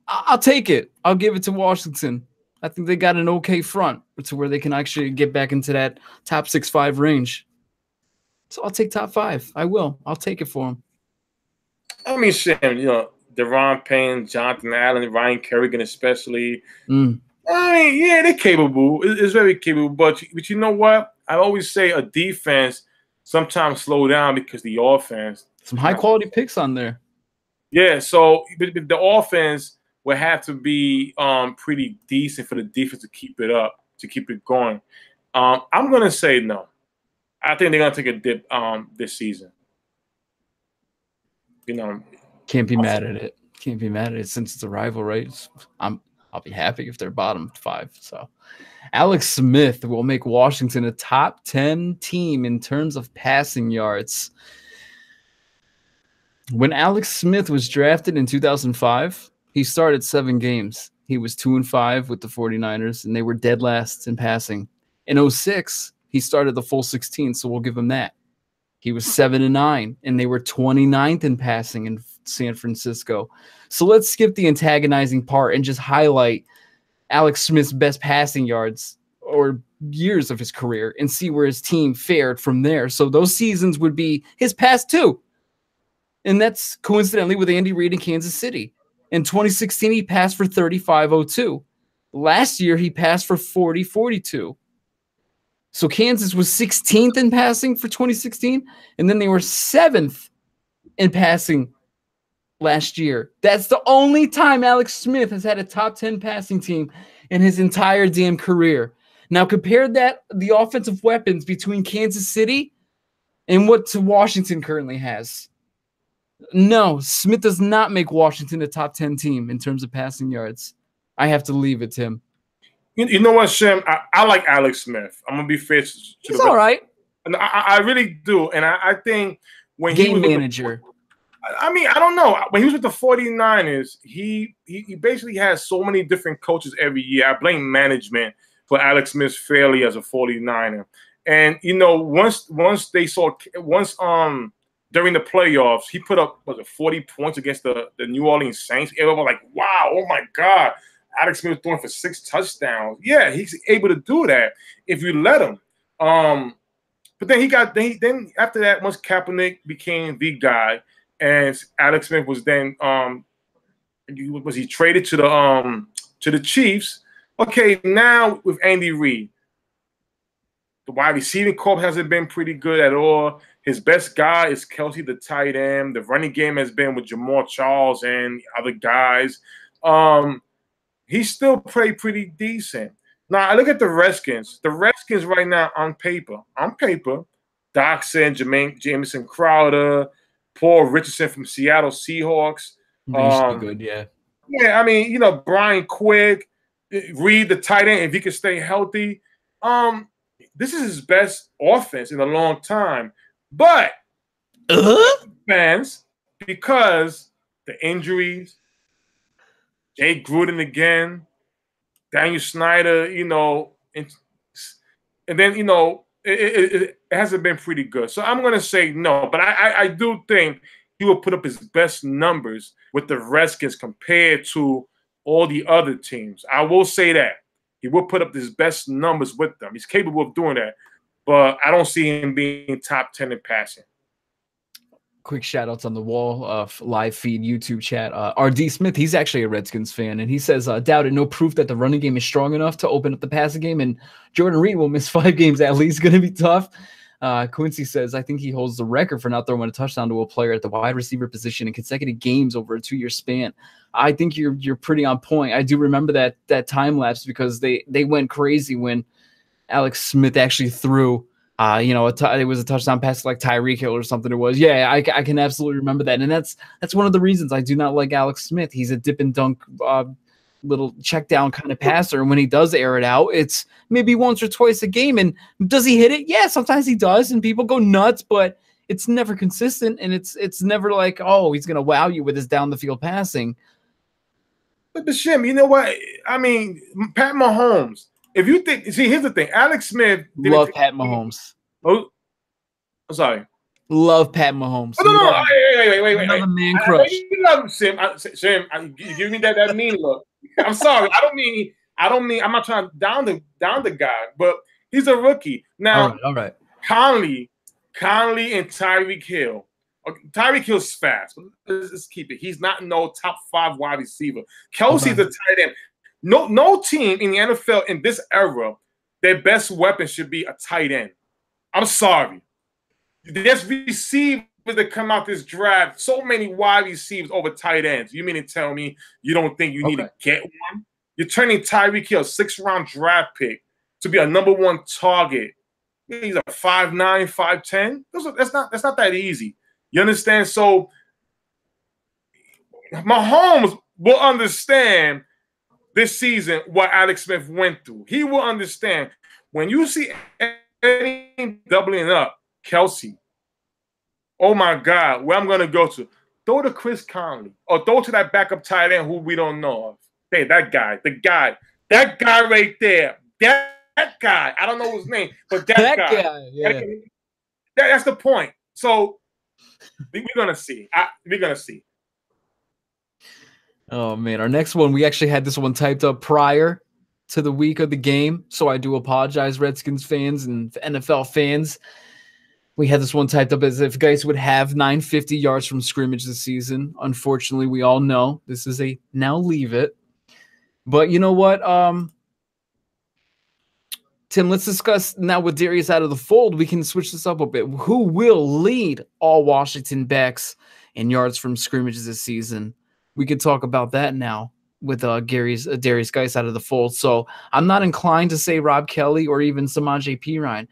I'll take it. I'll give it to Washington. I think they got an okay front to where they can actually get back into that top 6-5 range. So I'll take top 5. I will. I'll take it for them. I mean, Sam, you know, Deron Payne, Jonathan Allen, Ryan Kerrigan especially. I mean, yeah, they're capable. It's very capable. But you know what? I always say a defense sometimes slow down because the offense. Some high-quality picks on there. Yeah, so the offense will have to be pretty decent for the defense to keep it up, to keep it going. I'm going to say no. I think they're going to take a dip this season. You know, can't be mad at it. Can't be mad at it since it's a rival, right? I'll be happy if they're bottom 5. So, Alex Smith will make Washington a top 10 team in terms of passing yards. When Alex Smith was drafted in 2005, he started 7 games. He was 2-5 with the 49ers, and they were dead last in passing. In 2006, he started the full 16, so we'll give him that. He was 7-9, and they were 29th in passing in San Francisco. So let's skip the antagonizing part and just highlight Alex Smith's best passing yards, or years of his career and see where his team fared from there. So those seasons would be his past two. And that's coincidentally with Andy Reid in Kansas City. In 2016, he passed for 35.02. Last year, he passed for 40.42. So Kansas was 16th in passing for 2016, and then they were 7th in passing last year. That's the only time Alex Smith has had a top 10 passing team in his entire damn career. Now compare that, the offensive weapons between Kansas City and what Washington currently has. No, Smith does not make Washington a top 10 team in terms of passing yards. I have to leave it to him. You know what, Shem? I like Alex Smith. I'm going to be fair to He's all right. And I really do. And I think when he was manager. I mean, I don't know. When he was with the 49ers, he basically has so many different coaches every year. I blame management for Alex Smith's failure as a 49er. And, you know, once during the playoffs, he put up, 40 points against the New Orleans Saints. Everyone was like, wow, oh my God, Alex Smith throwing for 6 touchdowns. Yeah, he's able to do that if you let him. But then then after that, once Kaepernick became the guy, and Alex Smith was then he traded to the Chiefs. Okay, now with Andy Reid, the wide receiving corps hasn't been pretty good at all. His best guy is Kelce, the tight end. The running game has been with Jamal Charles and other guys. He still played pretty decent. Now, I look at the Redskins. The Redskins right now on paper, Doxson, Jamison Crowder, Paul Richardson from Seattle Seahawks. Should be good, yeah. Yeah, I mean, you know, Brian Quick, Reed, the tight end, if he can stay healthy. This is his best offense in a long time. But fans, because the injuries, Jay Gruden again, Daniel Snyder, you know, and then, you know, it hasn't been pretty good. So I'm going to say no. But I do think he will put up his best numbers with the Redskins compared to all the other teams. I will say that. He will put up his best numbers with them. He's capable of doing that. But I don't see him being top 10 in passing. Quick shout outs on the wall of live feed YouTube chat. RD Smith, he's actually a Redskins fan, and he says, doubted no proof that the running game is strong enough to open up the passing game, and Jordan Reed will miss 5 games at least. Going to be tough. Quincy says, I think he holds the record for not throwing a touchdown to a player at the wide receiver position in consecutive games over a 2-year span. I think you're pretty on point. I do remember that time lapse because they went crazy when Alex Smith actually threw it was a touchdown pass like Tyreek Hill or something it was. Yeah, I can absolutely remember that. And that's one of the reasons I do not like Alex Smith. He's a dip and dunk little check down kind of passer. And when he does air it out, it's maybe once or twice a game. And does he hit it? Yeah, sometimes he does. And people go nuts, but it's never consistent. And it's never like, oh, he's going to wow you with his down the field passing. But Shim, you know what? I mean, Pat Mahomes. If you think, here's the thing. Alex Smith. Love Pat Mahomes. Oh, I'm sorry. Love Pat Mahomes. Oh, no. Wait. Another man crush. You love him, Sim. You give me that mean look. I'm sorry. I don't mean. I'm not trying to down the guy, but he's a rookie. Now, all right. Conley and Tyreek Hill. Tyreek Hill's fast. Let's keep it. He's not no top 5 wide receiver. Kelsey's a tight end. No team in the NFL in this era, their best weapon should be a tight end. I'm sorry. There's receivers that come out this draft, so many wide receivers over tight ends. You mean to tell me you don't think you need to get one? You're turning Tyreek Hill, 6th-round draft pick, to be a number 1 target. He's a 5'9", 5'10". That's not that easy. You understand? So Mahomes will understand this season what Alex Smith went through. He will understand when you see anything doubling up, Kelce. Oh my God, where I'm gonna go to? Throw to Chris Conley or throw to that backup tight end who we don't know of. Hey, that guy right there. That guy. I don't know his name, but that guy. Yeah. That's the point. So we're gonna see. We're gonna see. Oh man, our next one, we actually had this one typed up prior to the week of the game, so I do apologize, Redskins fans and NFL fans. We had this one typed up as if guys would have 950 yards from scrimmage this season. Unfortunately, we all know this is a now leave it. But you know what, Tim, let's discuss now with Darius out of the fold. We can switch this up a bit. Who will lead all Washington backs in yards from scrimmages this season? We could talk about that now with Darius Geis out of the fold. So I'm not inclined to say Rob Kelly or even Samaje Perine.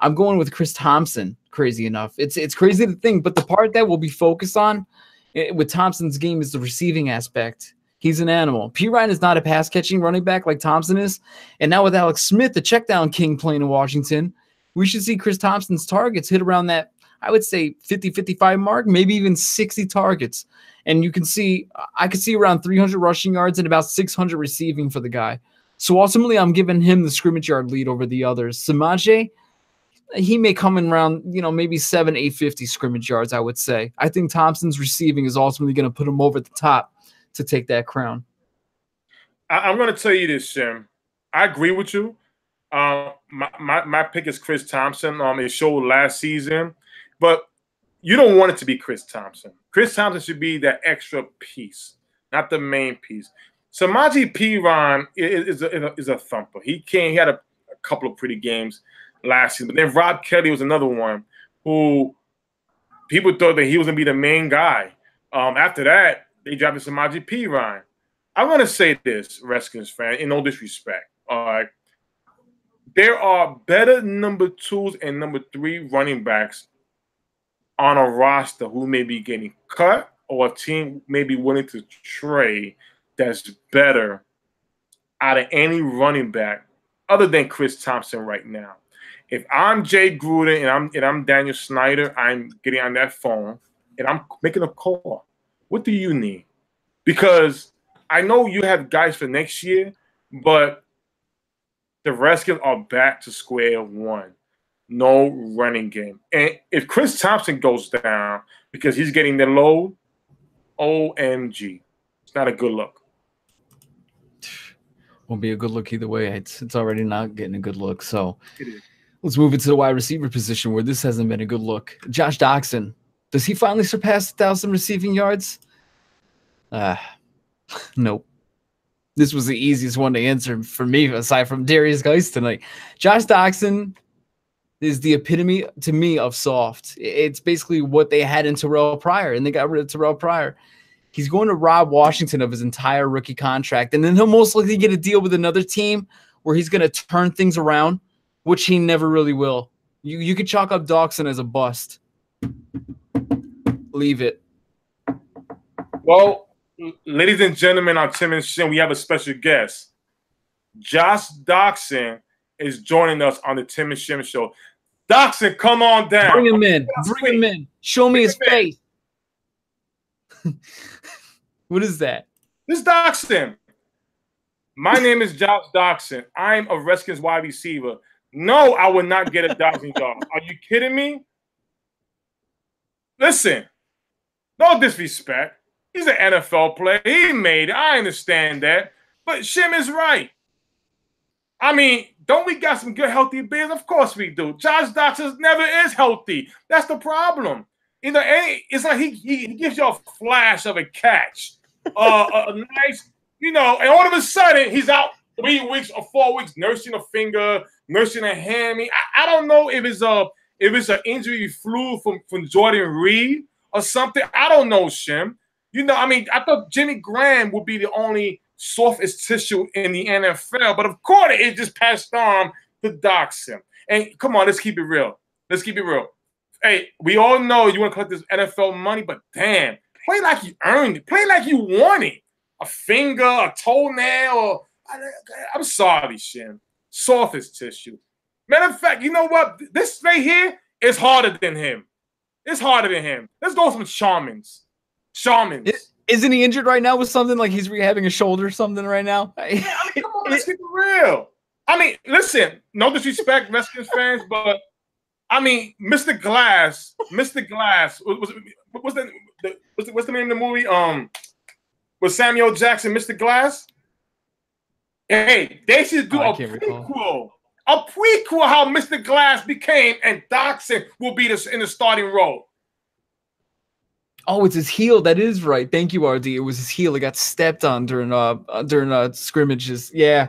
I'm going with Chris Thompson, crazy enough. It's crazy to think, but the part that we'll be focused on with Thompson's game is the receiving aspect. He's an animal. Perine is not a pass-catching running back like Thompson is. And now with Alex Smith, the check-down king playing in Washington, we should see Chris Thompson's targets hit around that, I would say, 50-55 mark, maybe even 60 targets. And you can see, I could see around 300 rushing yards and about 600 receiving for the guy. So ultimately, I'm giving him the scrimmage yard lead over the others. Samaje, he may come in around, maybe 850 scrimmage yards, I would say. I think Thompson's receiving is ultimately going to put him over the top to take that crown. I'm going to tell you this, Jim. I agree with you. My pick is Chris Thompson. It showed last season, but you don't want it to be Chris Thompson. Chris Thompson should be that extra piece, not the main piece. Samaje Perine is a thumper. He had a couple of pretty games last season, but then Rob Kelly was another one who people thought that he was going to be the main guy. After that, they drafted Samaje Perine. I want to say this, Redskins fan, in no disrespect. All right. There are better number 2s and number 3 running backs on a roster who may be getting cut or a team may be willing to trade that's better out of any running back other than Chris Thompson right now. If I'm Jay Gruden and I'm Daniel Snyder, I'm getting on that phone and I'm making a call. What do you need? Because I know you have guys for next year, but the Redskins are back to square one. No running game. And if Chris Thompson goes down because he's getting the load, OMG. It's not a good look. Won't be a good look either way. It's already not getting a good look. So let's move into the wide receiver position where this hasn't been a good look. Josh Doctson. Does he finally surpass 1,000 receiving yards? Nope. This was the easiest one to answer for me, aside from Darius Geis tonight. Josh Doctson is the epitome, to me, of soft. It's basically what they had in Terrell Pryor, and they got rid of Terrell Pryor. He's going to rob Washington of his entire rookie contract, and then he'll most likely get a deal with another team where he's going to turn things around, which he never really will. You could chalk up Doctson as a bust. Leave it. Well, ladies and gentlemen, on Tim and Shin, we have a special guest. Josh Doctson is joining us on the Tim and Shin show. Doctson, come on down. Bring him in. Bring him in. Show me his face. What is that? This is Doctson. My name is Josh Doctson. I'm a Redskins wide receiver. No, I would not get a Doctson job. Are you kidding me? Listen, no disrespect. He's an NFL player. He made it. I understand that. But Shim is right. I mean, don't we got some good, healthy beers? Of course we do. Josh Doctson never is healthy. That's the problem. It's like he gives you a flash of a catch. A nice, and all of a sudden he's out 3 weeks or 4 weeks nursing a finger, nursing a hammy. I don't know if it's an injury flu from Jordan Reed or something. I don't know, Shim. I thought Jimmy Graham would be the only softest tissue in the NFL, but of course it just passed on to Doctson. And come on, let's keep it real. Hey, we all know you want to collect this NFL money, but damn, play like you earned it. Play like you won it. A finger, a toenail. I'm sorry, Shim. Softest tissue. Matter of fact, you know what? This right here is harder than him. Let's go with some shamans. Isn't he injured right now with something like he's rehabbing a shoulder or something right now? Yeah, come on, let's keep it real. Listen, no disrespect, Redskins fans, but Mr. Glass. What's the name of the movie? Was Samuel Jackson Mr. Glass? Hey, they should do a prequel. A prequel how Mr. Glass became, and Doxson will be in the starting role. Oh, it's his heel. That is right. Thank you, RD. It was his heel. It got stepped on during scrimmages. Yeah,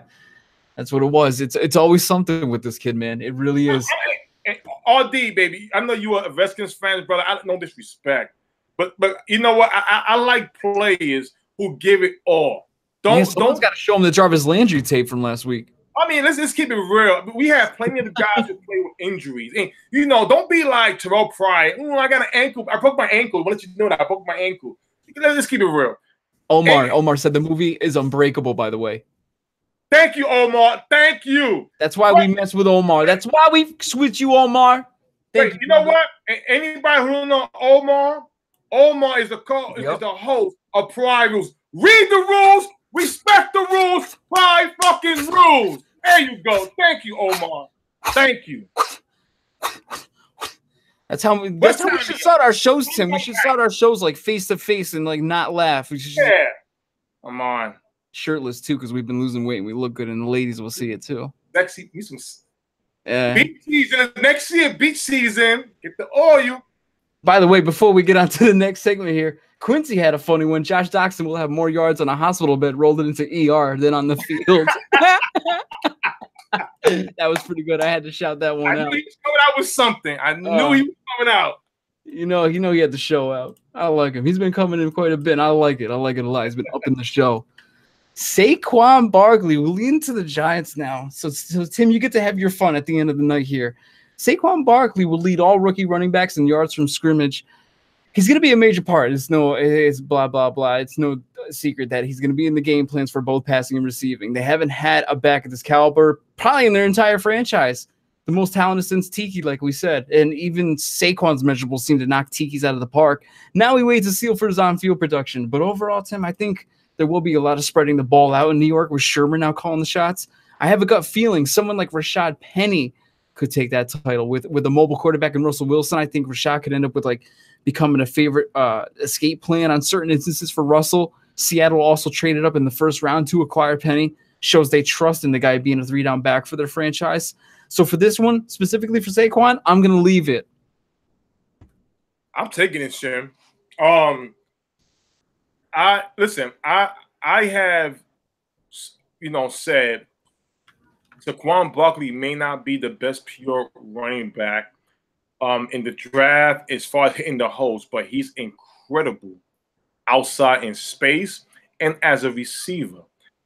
that's what it was. It's always something with this kid, man. It really is. RD, baby. I know you are a Redskins fan, brother. I don't no disrespect, but you know what? I like players who give it all. Someone's got to show him the Jarvis Landry tape from last week. I mean, let's keep it real. We have plenty of guys who play with injuries. And, you know, don't be like Terrell Pryor. I got an ankle. I broke my ankle. I'll let you know that I broke my ankle. Let's keep it real. Omar said the movie is unbreakable, by the way. Thank you, Omar. Thank you. That's why we mess with Omar. That's why we switch you, Omar. Wait, you know what? Anybody who don't know Omar is the host of Pride Rules. Read the rules. Respect the rules. Pride fucking rules. There you go. Thank you, Omar. Thank you. That's how we should start our shows, Tim. We should start our shows like face to face and like not laugh. We should come on. Shirtless too, because we've been losing weight and we look good, and the ladies will see it too. Beach season. Next year, beach season. Get the oil. By the way, before we get on to the next segment here, Quincy had a funny one. Josh Doxson will have more yards on a hospital bed rolled into ER than on the field. That was pretty good. I had to shout that one out. I knew he was coming out with something. I knew he was coming out. You know he had the show out. I like him. He's been coming in quite a bit. I like it. I like it a lot. He's been up in the show. Saquon Barkley will lead into the Giants now. So Tim, you get to have your fun at the end of the night here. Saquon Barkley will lead all rookie running backs in yards from scrimmage. He's going to be a major part. It's blah, blah, blah. It's no secret that he's going to be in the game plans for both passing and receiving. They haven't had a back at this caliber probably in their entire franchise. The most talented since Tiki, like we said. And even Saquon's measurables seem to knock Tiki's out of the park. Now he waits to seal for his on-field production. But overall, Tim, I think there will be a lot of spreading the ball out in New York with Shermer now calling the shots. I have a gut feeling someone like Rashad Penny could take that title with a mobile quarterback and Russell Wilson. I think Rashad could end up with becoming a favorite escape plan on certain instances for Russell. Seattle also traded up in the first round to acquire Penny. Shows they trust in the guy being a 3-down back for their franchise. So for this one, specifically for Saquon, I'm going to leave it. I'm taking it, Shem. I have, said Saquon Barkley may not be the best pure running back in the draft as far as hitting the holes, but he's incredible outside in space and as a receiver.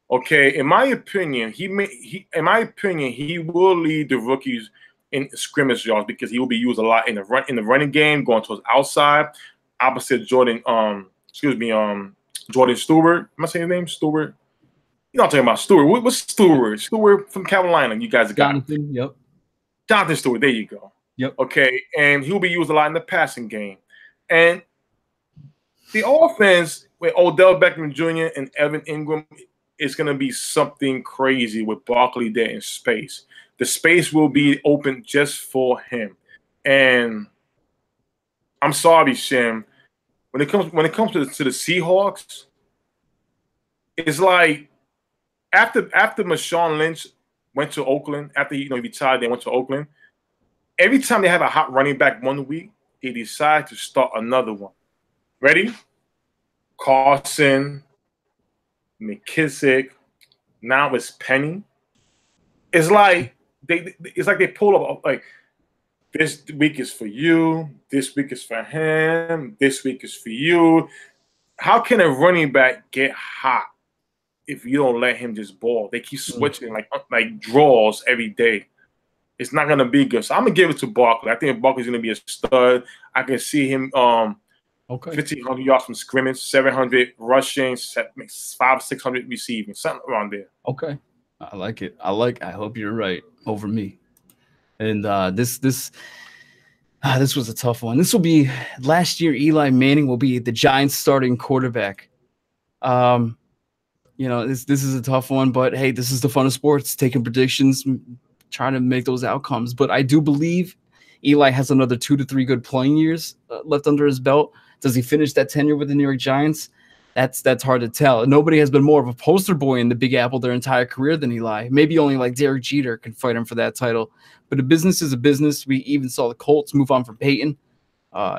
Okay, in my opinion, he will lead the rookies in scrimmage yards because he will be used a lot in the running game, going towards outside, opposite Jordan. Jordan Stewart. Am I saying his name? Stewart. You're not talking about Stewart. What's Stewart? Stewart from Carolina. You guys got Jonathan. Yep. Jonathan Stewart. There you go. Yep. Okay, and he'll be used a lot in the passing game, and the offense with Odell Beckham Jr. and Evan Ingram is going to be something crazy with Barkley there in space. The space will be open just for him, and I'm sorry, Shem. When it comes to the Seahawks, it's like after Marshawn Lynch went to Oakland, after he retired, they went to Oakland. Every time they have a hot running back one week, they decide to start another one. Ready? Carson, McKissick, now it's Penny. It's like they pull up like this week is for you, this week is for him, this week is for you. How can a running back get hot if you don't let him just ball? They keep switching like draws every day. It's not gonna be good. So I'm gonna give it to Barkley. I think Barkley's gonna be a stud. I can see him 1,500 yards from scrimmage, 700 rushing, 500-600 receiving, something around there. Okay, I like it. I hope you're right over me. And this was a tough one. This will be last year. Eli Manning will be the Giants' starting quarterback. This is a tough one, but hey, this is the fun of sports. Taking predictions, trying to make those outcomes. But I do believe Eli has another 2 to 3 good playing years left under his belt. Does he finish that tenure with the New York Giants? that's hard to tell. Nobody has been more of a poster boy in the Big Apple their entire career than Eli. Maybe only like Derek Jeter can fight him for that title. But a business is a business. We even saw the Colts move on from Peyton.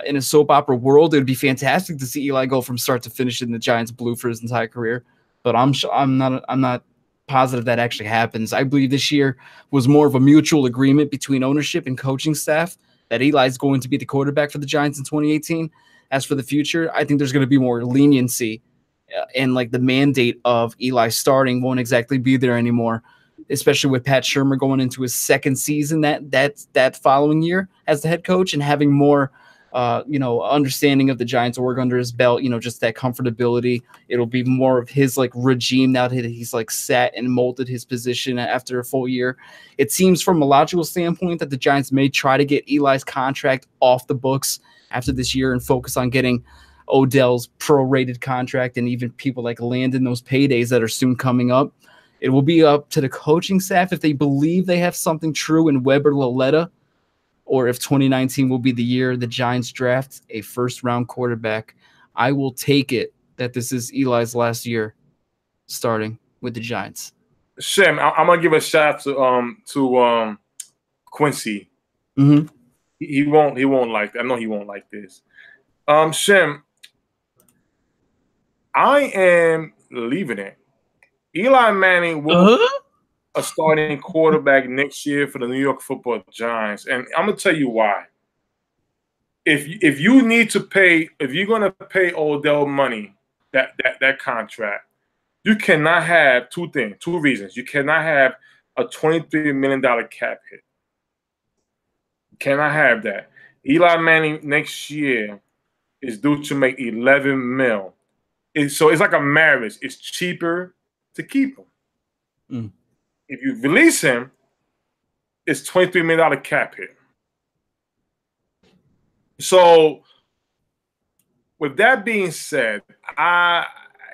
In a soap opera world, it would be fantastic to see Eli go from start to finish in the Giants blue for his entire career. But I'm not positive that actually happens. I believe this year was more of a mutual agreement between ownership and coaching staff that Eli's going to be the quarterback for the Giants in 2018. As for the future, I think there's going to be more leniency, and like the mandate of Eli starting won't exactly be there anymore, especially with Pat Shurmur going into his second season that following year as the head coach and having more understanding of the Giants org under his belt, just that comfortability. It'll be more of his like regime now that he's like sat and molded his position after a full year. It seems from a logical standpoint that the Giants may try to get Eli's contract off the books after this year and focus on getting Odell's prorated contract and even people like Landon those paydays that are soon coming up. It will be up to the coaching staff if they believe they have something true in Weber Loletta, or if 2019 will be the year the Giants draft a first-round quarterback. I will take it that this is Eli's last year starting with the Giants. Shem, I'm gonna give a shout to Quincy. Mm-hmm. He won't like that. I know he won't like this. Shem, I am leaving it. Eli Manning will a starting quarterback next year for the New York Football Giants, and I'm gonna tell you why. If you need to pay, if you're gonna pay Odell money, that contract, you cannot have two reasons. You cannot have a $23 million cap hit. You cannot have that. Eli Manning next year is due to make $11 million. So it's like a marriage. It's cheaper to keep him. Mm. If you release him, it's $23 million cap hit. So, with that being said,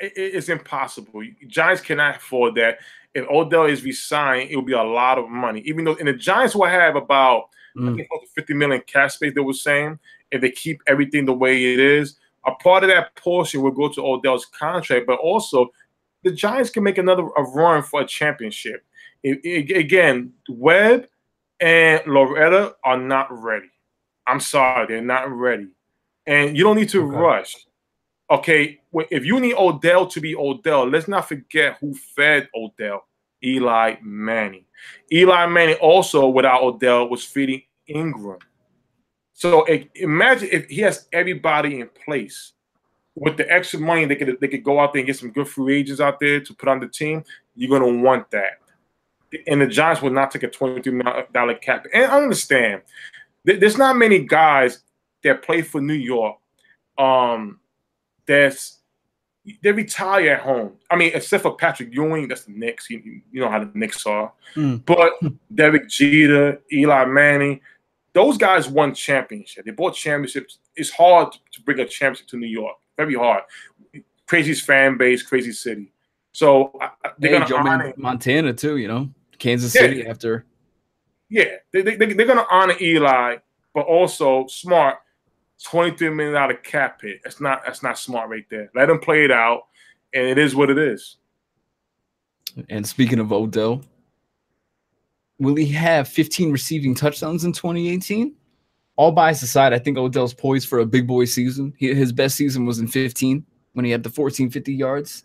it's impossible. Giants cannot afford that. If Odell is re-signed, it will be a lot of money. Even though, and the Giants will have about I think $50 million cap space. They were saying if they keep everything the way it is, a part of that portion will go to Odell's contract, but also the Giants can make a run for a championship. Again, Webb and Loretta are not ready. I'm sorry, they're not ready. And you don't need to rush. Okay, if you need Odell to be Odell, let's not forget who fed Odell. Eli Manning. Eli Manning also, without Odell, was feeding Ingram. So imagine if he has everybody in place. With the extra money, they could go out there and get some good free agents out there to put on the team. You're going to want that. And the Giants will not take a $23 million cap. And I understand. There's not many guys that play for New York they retire at home. I mean, except for Patrick Ewing, that's the Knicks. You know how the Knicks are. But Derek Jeter, Eli Manning, those guys won championship. They bought championships. It's hard to bring a championship to New York. Very hard. Crazy fan base, crazy city. So they're going to honor Montana too. Kansas City after. Yeah, they're going to honor Eli, but also smart. $23 million cap hit. That's not smart right there. Let him play it out, and it is what it is. And speaking of Odell, will he have 15 receiving touchdowns in 2018? All bias aside, I think Odell's poised for a big boy season. His best season was in 15 when he had the 1,450 yards.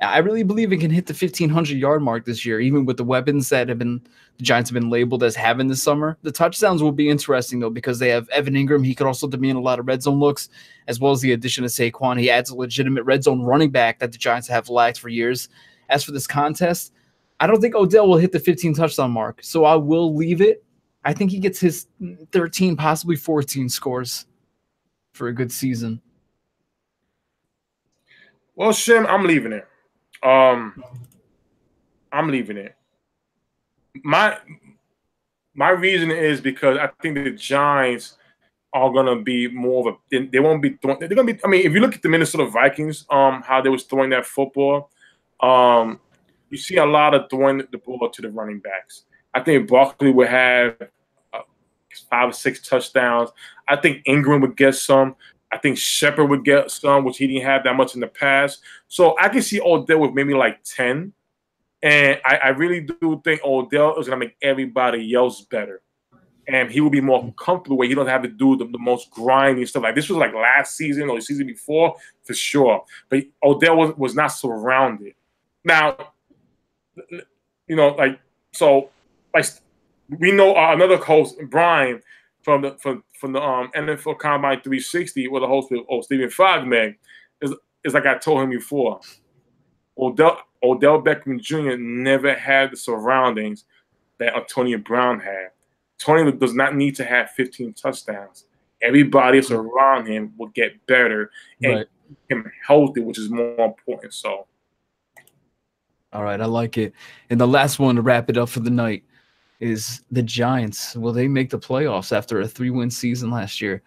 I really believe he can hit the 1,500-yard mark this year, even with the weapons that the Giants have been labeled as having this summer. The touchdowns will be interesting, though, because they have Evan Ingram. He could also demand a lot of red zone looks, as well as the addition of Saquon. He adds a legitimate red zone running back that the Giants have lacked for years. As for this contest, I don't think Odell will hit the 15-touchdown mark, so I will leave it. I think he gets his 13, possibly 14 scores for a good season. Well, Shem, I'm leaving it. I'm leaving it. My reason is because I think the Giants are gonna be more of a. They won't be throwing. They're gonna be. I mean, if you look at the Minnesota Vikings, how they was throwing that football, you see a lot of throwing the ball to the running backs. I think Barkley would have 5 or 6 touchdowns. I think Ingram would get some. I think Shepard would get some, which he didn't have that much in the past. So I can see Odell with maybe like 10. And I really do think Odell is going to make everybody else better. And he will be more comfortable where he don't have to do the most grinding stuff. Like this was like last season or the season before, for sure. But Odell was not surrounded. Now, you know, like we know another host, Brian, from the NFL Combine 360, with the host of Stephen Fogman, is like I told him before. Odell Beckham Jr. never had the surroundings that Antonio Brown had. Tony does not need to have 15 touchdowns. Everybody else around him will get better and keep him healthy, which is more important. So, all right, I like it. And the last one to wrap it up for the night is the Giants. Will they make the playoffs after a 3-win season last year?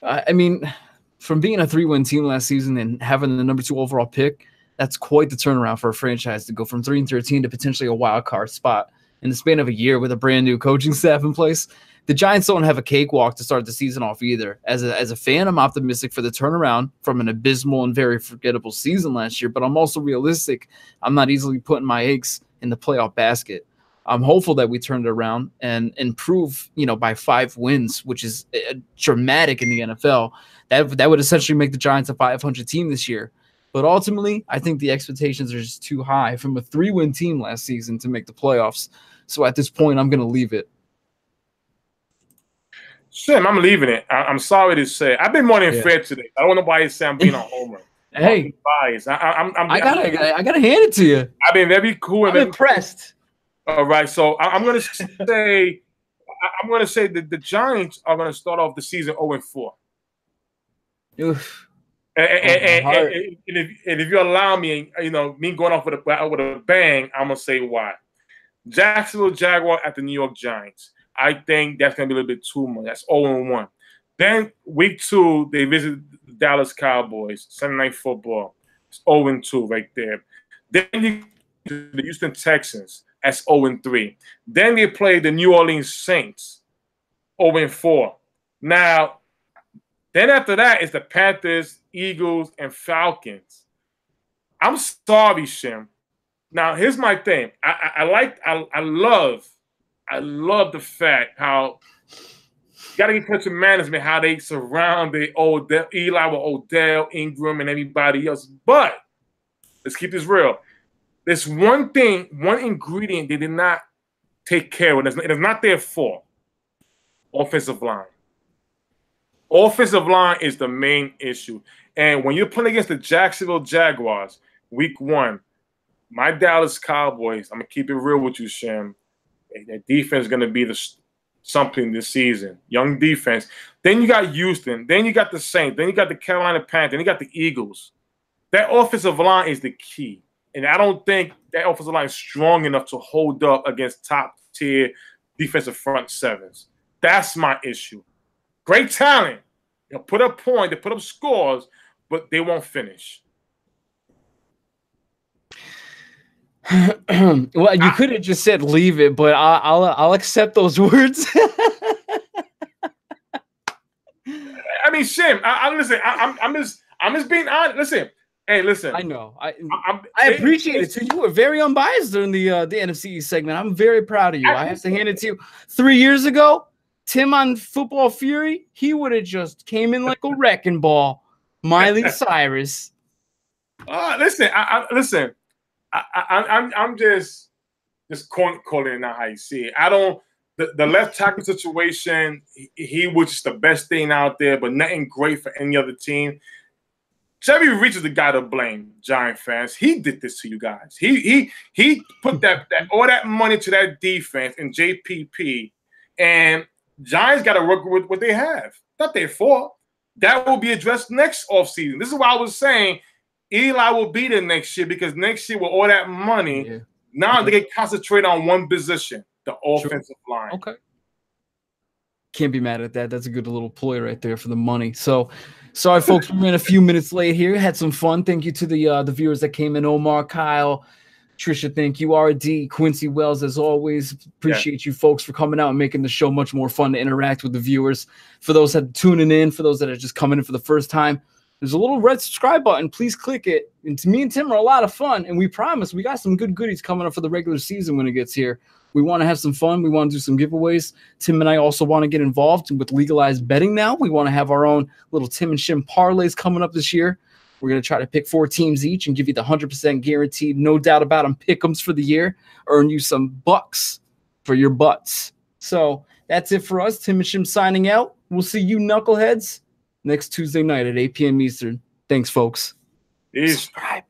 I mean, from being a 3-win team last season and having the number 2 overall pick, that's quite the turnaround for a franchise to go from 3-13 to potentially a wild card spot in the span of a year with a brand new coaching staff in place. The Giants don't have a cakewalk to start the season off either. As a fan, I'm optimistic for the turnaround from an abysmal and very forgettable season last year, but I'm also realistic. I'm not easily putting my eggs in the playoff basket. I'm hopeful that we turn it around and improve, by 5 wins, which is dramatic in the NFL. That would essentially make the Giants a 500 team this year. But ultimately, I think the expectations are just too high from a 3-win team last season to make the playoffs. So at this point, I'm going to leave it. Sim, I'm leaving it. I'm sorry to say. I've been more than fair today. I don't know why you say I'm being a homer. Hey, biased. I gotta hand it to you. I've been very cool. I'm impressed. All right, so I'm going to say that the Giants are going to start off the season 0-4. Oof. And if you allow me, me going off with a bang, I'm gonna say why. Jacksonville Jaguar at the New York Giants. I think that's gonna be a little bit too much. That's 0-1. Then week 2, they visit the Dallas Cowboys. Sunday Night Football. It's 0-2 right there. Then you the Houston Texans. That's 0-3. Then they play the New Orleans Saints. 0-4. Now, then after that, it's the Panthers, Eagles, and Falcons. I'm sorry, Shim. Now, here's my thing. I love the fact how you got to get touch of management, how they surrounded Eli with Odell, Ingram, and everybody else. But let's keep this real. There's one ingredient they did not take care of. It is not their fault. Offensive line. Offensive line is the main issue. And when you're playing against the Jacksonville Jaguars, week 1, my Dallas Cowboys, I'm going to keep it real with you, Shem. That defense is going to be something this season. Young defense. Then you got Houston. Then you got the Saints. Then you got the Carolina Panthers. Then you got the Eagles. That offensive line is the key. And I don't think that offensive line is strong enough to hold up against top-tier defensive front sevens. That's my issue. Great talent. They'll put up points, they put up scores, but they won't finish. Well, you could have just said leave it, but I'll accept those words. I mean, Shim, I'm just being honest. Listen. Hey, listen. I know. I appreciate it. So you were very unbiased during the NFC East segment. I'm very proud of you. I have to hand it to you. 3 years ago, Tim on Football Fury, he would have just came in like a wrecking ball. Miley Cyrus. Listen. I'm just calling it not how you see it. I don't. The left tackle situation, he was just the best thing out there, but nothing great for any other team. Chevy Reach is the guy to blame, Giant fans. He did this to you guys. He put that all that money to that defense and JPP, and Giants got to work with what they have. Not their fault. That will be addressed next offseason. This is why I was saying Eli will be there next year, because next year with all that money, now they can concentrate on one position, the offensive line. Okay. Can't be mad at that. That's a good little ploy right there for the money. So, sorry, folks, we ran a few minutes late here. Had some fun. Thank you to the viewers that came in. Omar, Kyle, Trisha, thank you. RD, Quincy Wells, as always. Appreciate you folks for coming out and making the show much more fun to interact with the viewers. For those that are tuning in, for those that are just coming in for the first time, there's a little red subscribe button. Please click it. And to me and Tim are a lot of fun. And we promise we got some good goodies coming up for the regular season when it gets here. We want to have some fun. We want to do some giveaways. Tim and I also want to get involved with legalized betting now. We want to have our own little Tim and Shim parlays coming up this year. We're going to try to pick 4 teams each and give you the 100% guaranteed, no doubt about them, pick-ems for the year. Earn you some bucks for your butts. So that's it for us. Tim and Shim signing out. We'll see you knuckleheads next Tuesday night at 8 p.m. Eastern. Thanks, folks. Peace. Subscribe.